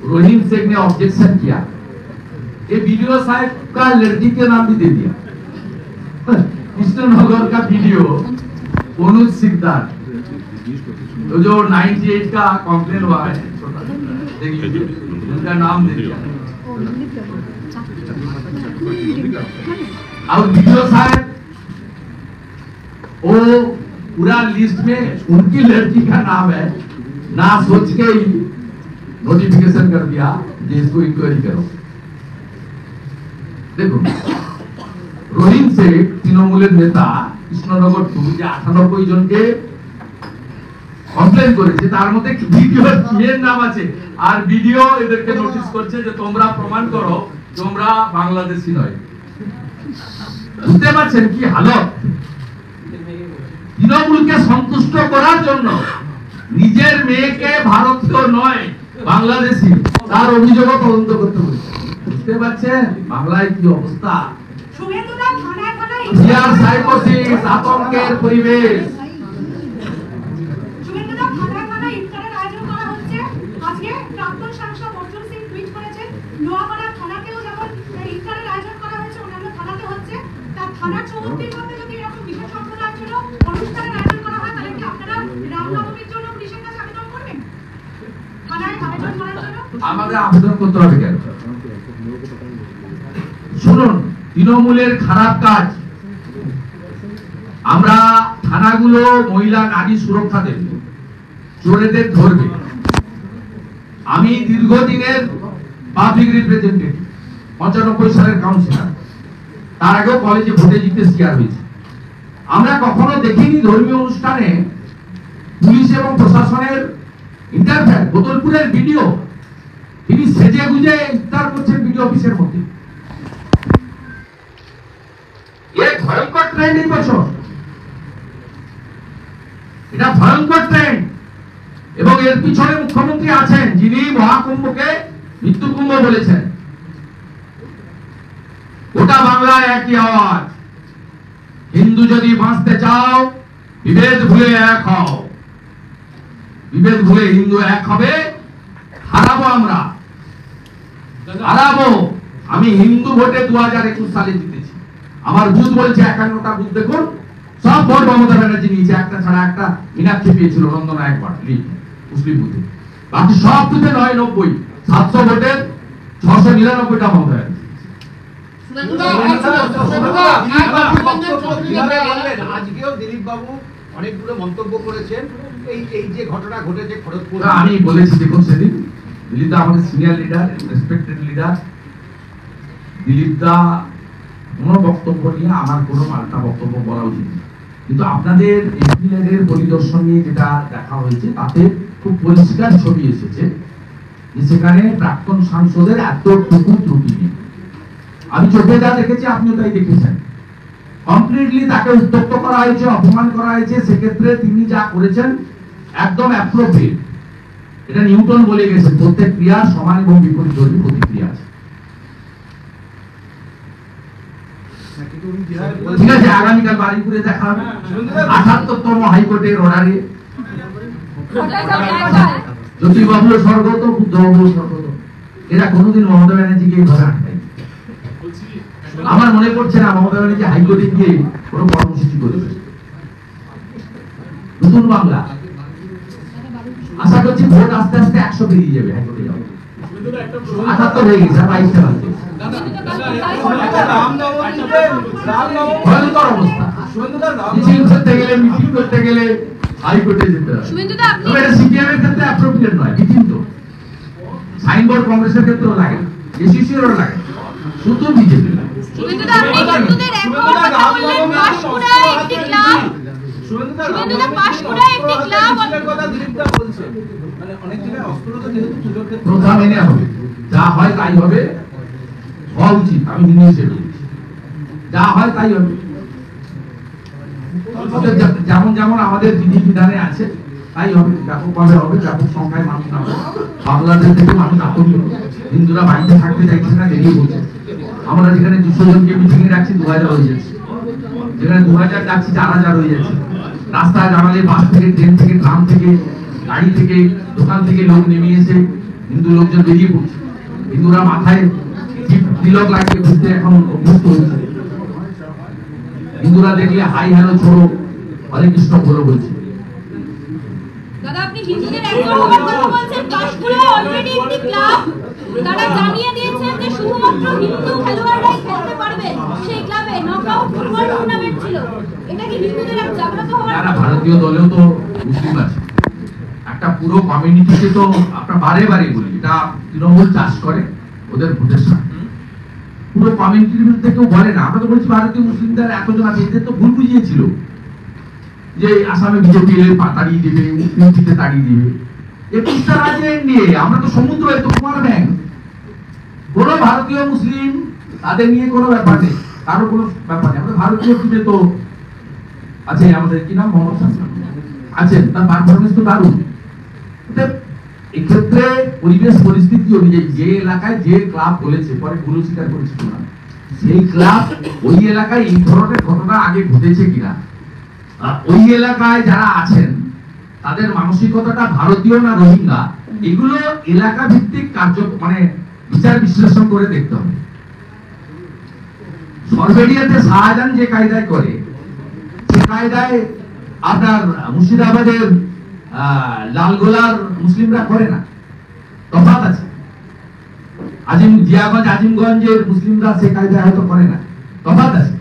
रोहिम शेख ने ऑब्जेक्शन किया, ये वीडियो साहब का लड़की के नाम भी दे दिया। कृष्णनगर का वीडियो अनुज सिकदार तो जो 98 का कंप्लेन हुआ है, देखिए उनका नाम दे दिया। और वीडियो साहब वो पूरा लिस्ट में उनकी लड़की का नाम है, ना सोच के ही नोटिफिकेशन कर दिया कि इसको इंक्वायरी करो। देखो रोहिम शेख তৃণমূলের নেতা কৃষ্ণনগর 98 জনকে কমপ্লেন করেছে, তার মধ্যে ভিডিও এর নাম আছে। আর ভিডিও এদেরকে নোটিস করছে যে তোমরা প্রমাণ করো তোমরা বাংলাদেশী নয়। বুঝতে পারছেন কি হালত? তৃণমূলকে সন্তুষ্ট করার জন্য নিজের মেয়েকে ভারতীয় নয় বাংলাদেশী তার অভিযোগও তদন্ত করতে বলেছে। বুঝতে পারছেন বাংলায় কি অবস্থা? বিহার সাইকোসিস, আতঙ্কের পরিবেশ। আমাদের আবেদন করতে হবে কেন? শুনুন, তৃণমূলের খারাপ কাজ, আমরা থানাগুলো মহিলা নারী সুরক্ষা দেব, চোরেদের ধরবে। আমি দীর্ঘদিনের পাবলিক রিপ্রেজেন্টেটিভ, 95 সালের কাউন্সিলর, তার আগেও কলেজে ভোটে জিতে শিকার হয়েছে। আমরা কখনো দেখিনি ধর্মীয় অনুষ্ঠানে পুলিশ এবং প্রশাসনের ইন্টারফেয়ার। বোতলপুরের ভিডিও, তিনি সেজে গুজে ইফতার করছেন ভিডিও অফিসের মধ্যে। এক ভয়ঙ্কর ট্রেন্ড এই বছর, এটা ভয়ঙ্কর ট্রেন্ড। এবং এর পিছনে মুখ্যমন্ত্রী আছেন যিনি মহাকুম্ভকে মৃত্যু কুম্ভ বলেছেন। গোটা বাংলায় একই আওয়াজ, হিন্দু যদি বাঁচতে চাও বিভেদ ভুলে এক হও। বিভেদ ভুলে হিন্দু এক হবে, হারাবো আমরা, হারাবো। আমি হিন্দু ভোটে 2021 সালে জিতেছি। আমার বুথ বলছে 51টা বুথ দেখুন, সব ভোট মমতা ব্যানার্জি নিয়েছে, একটা ছাড়া একটা মীনাক্ষী পেয়েছিল রন্দনা একবার লিড মুসলিম বুথে। বাকি সব বুথে 990, 700 ভোটের 699টা মমতা ব্যানার্জি। আজকেও দিলীপ বাবু অনেকগুলো মন্তব্য করেছেন এই যে ঘটনা ঘটেছে খড়গপুর। আমি বলেছি দেখুন, সেদিন দিলীপ দা আমাদের senior leader, respected leader. Dilip da কোনো বক্তব্য নিয়ে আমার কোনো পাল্টা বক্তব্য বলা উচিত, কিন্তু আপনাদের এমপিএর পরিদর্শন নিয়ে যেটা দেখা হয়েছে তাতে খুব পরিষ্কার ছবি এসেছে যে সেখানে প্রাক্তন সাংসদের এতটুকু ত্রুটি নেই। আমি চোখে যা দেখেছি আপনিও তাই দেখেছেন। কমপ্লিটলি তাকে উত্তপ্ত করা হয়েছে, অপমান করা হয়েছে। সেক্ষেত্রে তিনি যা করেছেন একদম অ্যাপ্রোপ্রিয়েট। এটা নিউটন বলে গেছেন, প্রত্যেক ক্রিয়ার সমান এবং বিপরীত প্রতিক্রিয়া আছে। ঠিক আছে, আগামীকাল বারুইপুরে দেখা হবে ৭৮তম হাইকোর্টের অর্ডারে। জ্যোতিবাবু স্বর্গত, বুদ্ধবাবু স্বর্গত, এরা কোনোদিন মমতা ব্যানার্জিকে এইভাবে আটকায়। আমার মনে পড়ছে না মমতা ব্যানার্জি হাইকোর্টে গিয়ে কোনো কর্মসূচি করেছে। নতুন বাংলা আশা করছি ভোট আস্তে আস্তে ১০০ বেরিয়ে যাবে হাইকোর্টে যাবে। ৭৮ হয়ে গেছে, ২২টা বাজছে। ভয়ঙ্কর অবস্থা। মিছিল করতে গেলে, মিটিং করতে গেলে হাইকোর্টে যেতে হবে। এটা সিপিএম এর ক্ষেত্রে অ্যাপ্রোপ্রিয়েট নয়, বিচিত্র। সাইনবোর্ড কংগ্রেসের ক্ষেত্রেও লাগে না, এসিসিরও লাগে, শুধু বিজেপি। প্রথা মেনে হবে, যা হয় তাই হবে, হওয়া উচিত। আমি হিন্দু হিসেবে যা হয় তাই হবে। যেমন যেমন আমাদের বিধিবিধানে আছে তাই হবে, ব্যাপকভাবে হবে, ব্যাপক সংখ্যায় মানুষ নামবে। বাংলাদেশ থেকে মানুষ আতঙ্কিত, হিন্দুরা বাড়িতে থাকতে চাইছে না, বেরিয়ে বলছে। আমরা যেখানে ২০০ জনকে মিটিং এ রাখছি ২০০০ হয়ে যাচ্ছে, যেখানে ২০০০ ডাকছি ৪০০০ হয়ে যাচ্ছে। রাস্তায় দাঁড়ালে বাস থেকে, ট্রেন থেকে, ট্রাম থেকে, গাড়ি থেকে, দোকান থেকে লোক নেমে এসে হিন্দু লোকজন বেরিয়ে পড়ছে। হিন্দুরা মাথায় তিলক লাগিয়ে ঘুরতে এখন অভ্যস্ত হয়েছে। হিন্দুরা দেখলে হাই হ্যালো ছোড়ো, হরে কৃষ্ণ বলো বলছে। দাদা আপনি হিন্দুদের একজন হওয়ার কথা বলছেন, পাঁশকুড়ায় অলরেডি একটি ক্লাব তারা জানিয়ে দিয়েছেন যে শুধুমাত্র হিন্দু খেলোয়াড়রাই খেলতে পারবে। সেই ক্লাবে নকআউট ফুটবল টুর্নামেন্ট ছিল। এটা কি হিন্দুদের এক জাগ্রত হওয়ার? না, ভারতীয় দলেও তো মুসলিম আছে, একটা পুরো কমিউনিটিকে তো আপনার বারে বারে বলি, এটা তৃণমূল চাষ করে ওদের ভোটের সাথে। পুরো কমিউনিটির বিরুদ্ধে কেউ বলে না। আমরা তো বলছি ভারতীয় মুসলিমদের এতজন আছে, এদের তো ভুল বুঝিয়েছিল যে আসামে বিজেপি এলে তাড়িয়ে দিবে, ইউপিতে তাড়িয়ে দিবে। ২১টা রাজ্যে নিয়ে আমরা তো সমুদ্র, এত কুমার ব্যাংক। কোন ভারতীয় মুসলিম তাদের নিয়ে কোনো ব্যাপার নেই, কারো কোনো ব্যাপার নেই। আমাদের ভারতীয় টিমে তো আছে, আমাদের কি নাম, মোহাম্মদ শামসুল আছেন, তার পারফরমেন্স তো দারুণ। এক্ষেত্রে পরিবেশ পরিস্থিতি অনুযায়ী যে এলাকায় যে ক্লাব বলেছে, পরে ভুল স্বীকার করেছে কিনা, সেই ক্লাব ওই এলাকায় এই ধরনের ঘটনা আগে ঘটেছে কিনা, ওই এলাকায় যারা আছেন তাদের মানসিকতাটা ভারতীয় না রোহিঙ্গা, এগুলো এলাকা ভিত্তিক কার্য মানে বিচার বিশ্লেষণ করে দেখতে হবে। সরবেরিয়াতে শাহজাহান যে কায়দায় করে, সে কায়দায় আপনার মুর্শিদাবাদের লালগোলার মুসলিমরা করে না, তফাৎ আছে। জিয়াগঞ্জ আজিমগঞ্জের মুসলিমরা সে কায়দায় হয়তো করে না, তফাৎ আছে।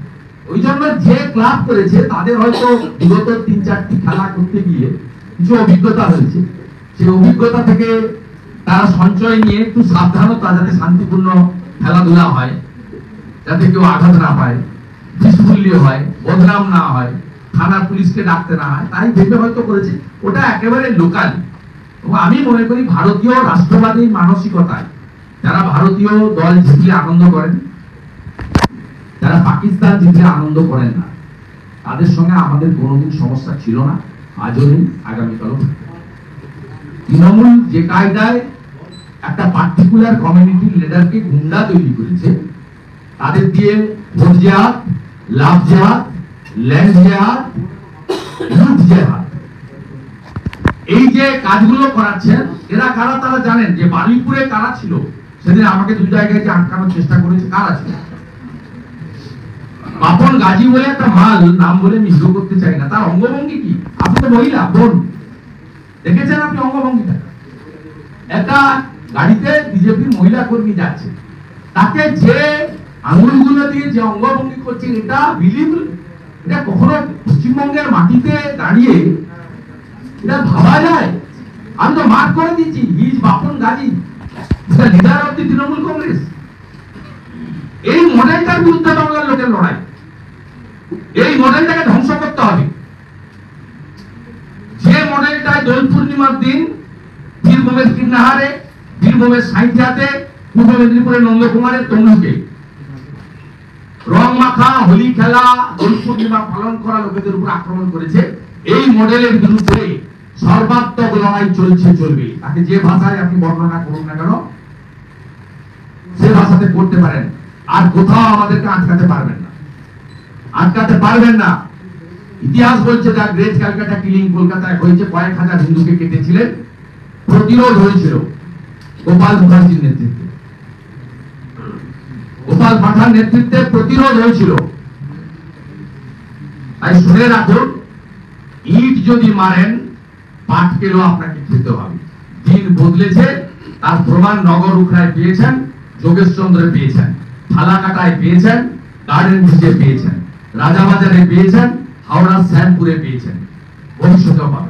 ওই জন্য যে ক্লাব করেছে তাদের হয়তো বিগত ৩-৪টি খেলা করতে গিয়ে কিছু অভিজ্ঞতা হয়েছে। সেই অভিজ্ঞতা থেকে তারা সঞ্চয় নিয়ে একটু সাবধানতা, যাতে শান্তিপূর্ণ খেলাধুলা হয়, যাতে কেউ আঘাত না পায়, পিসফুল্লি হয়, বদনাম না হয়, থানার পুলিশকে ডাকতে না হয়, তাই ভেবে হয়তো করেছে। ওটা একেবারে লোকাল। আমি মনে করি ভারতীয় রাষ্ট্রবাদী মানসিকতায় যারা ভারতীয় দল জিতলে আনন্দ করেন, যারা পাকিস্তান জিতলে আনন্দ করেন না, তাদের সঙ্গে আমাদের কোনোদিন সমস্যা ছিল না, আজও নেই, আগামীকালও থাকবে। তৃণমূল যে কায়দায় একটা পার্টিকুলার কমিউনিটির লিডারকে গুন্ডা তৈরি করেছে, তাদের দিয়ে ভোট জেহাদ, লাভ জেহাদ, ল্যান্ড জেহাদ, লুট জেহাদ, এই যে কাজগুলো করাচ্ছেন, এরা কারা তারা জানেন। যে বারুইপুরে কারা ছিল সেদিন আমাকে 2 জায়গায় যে আটকানোর চেষ্টা করেছে, কারা ছিল? বাপন গাজী বলে একটা মাল, নাম বলে মিশ্র করতে চাই না, তার অঙ্গভঙ্গি কি? আপনি তো মহিলা বোন, দেখেছেন আপনি অঙ্গভঙ্গিটা? একটা গাড়িতে বিজেপির মহিলা কর্মী যাচ্ছে, তাকে যে আঙুলগুলো দিয়ে যে অঙ্গভঙ্গি করছে, এটা বিলিভেবল? এটা কখনো পশ্চিমবঙ্গের মাটিতে দাঁড়িয়ে এটা ভাবা যায়? আমি তো মার্ক করে দিয়েছি, he is Bapan Gazi, leader of the Trinamool Congress. এই মডেলটার বিরুদ্ধে বাংলার লোকের লড়াই, এই মডেলটাকে ধ্বংস করতে হবে। যে মডেলটায় দোল পূর্ণিমার দিন বীরভূমের কীর্ণাহারে, বীরভূমের সাঁইথিয়াতে, পূর্ব মেদিনীপুরের নন্দকুমারের তমলুকে রং মাখা হোলি খেলা, দোল পূর্ণিমা পালন করা লোকেদের উপর আক্রমণ করেছে, এই মডেলের বিরুদ্ধে সর্বাত্মক লড়াই চলছে, চলবে। তাকে যে ভাষায় আপনি বর্ণনা করুন না কেন, সে ভাষাতে করতে পারেন। আর কোথাও আমাদেরকে আটকাতে পারবেন না, আটকাতে পারবেন না। ইতিহাস বলছে দ্য গ্রেট ক্যালকাটা কিলিং কলকাতায় হয়েছে, কয়েক হাজার হিন্দুকে কেটেছিলেন, প্রতিরোধ হয়েছিল গোপাল মুখার্জির নেতৃত্বে, গোপাল পাঠান নেতৃত্বে প্রতিরোধ হয়েছিল। তাই শুনে রাখুন, ইট যদি মারেন পাটকেলও আপনাকে খেতে হবে। দিন বদলেছে, তার প্রমাণ নগর উখড়ায় পেয়েছেন, যোগেশচন্দ্রে পেয়েছেন, ফালাকাটায় পেয়েছেন, গার্ডেন ব্রিজে পেয়েছেন, রাজাবাজারে পেয়েছেন, হাওড়ার শ্যামপুরে পেয়েছেন, ভবিষ্যতেও পাবেন।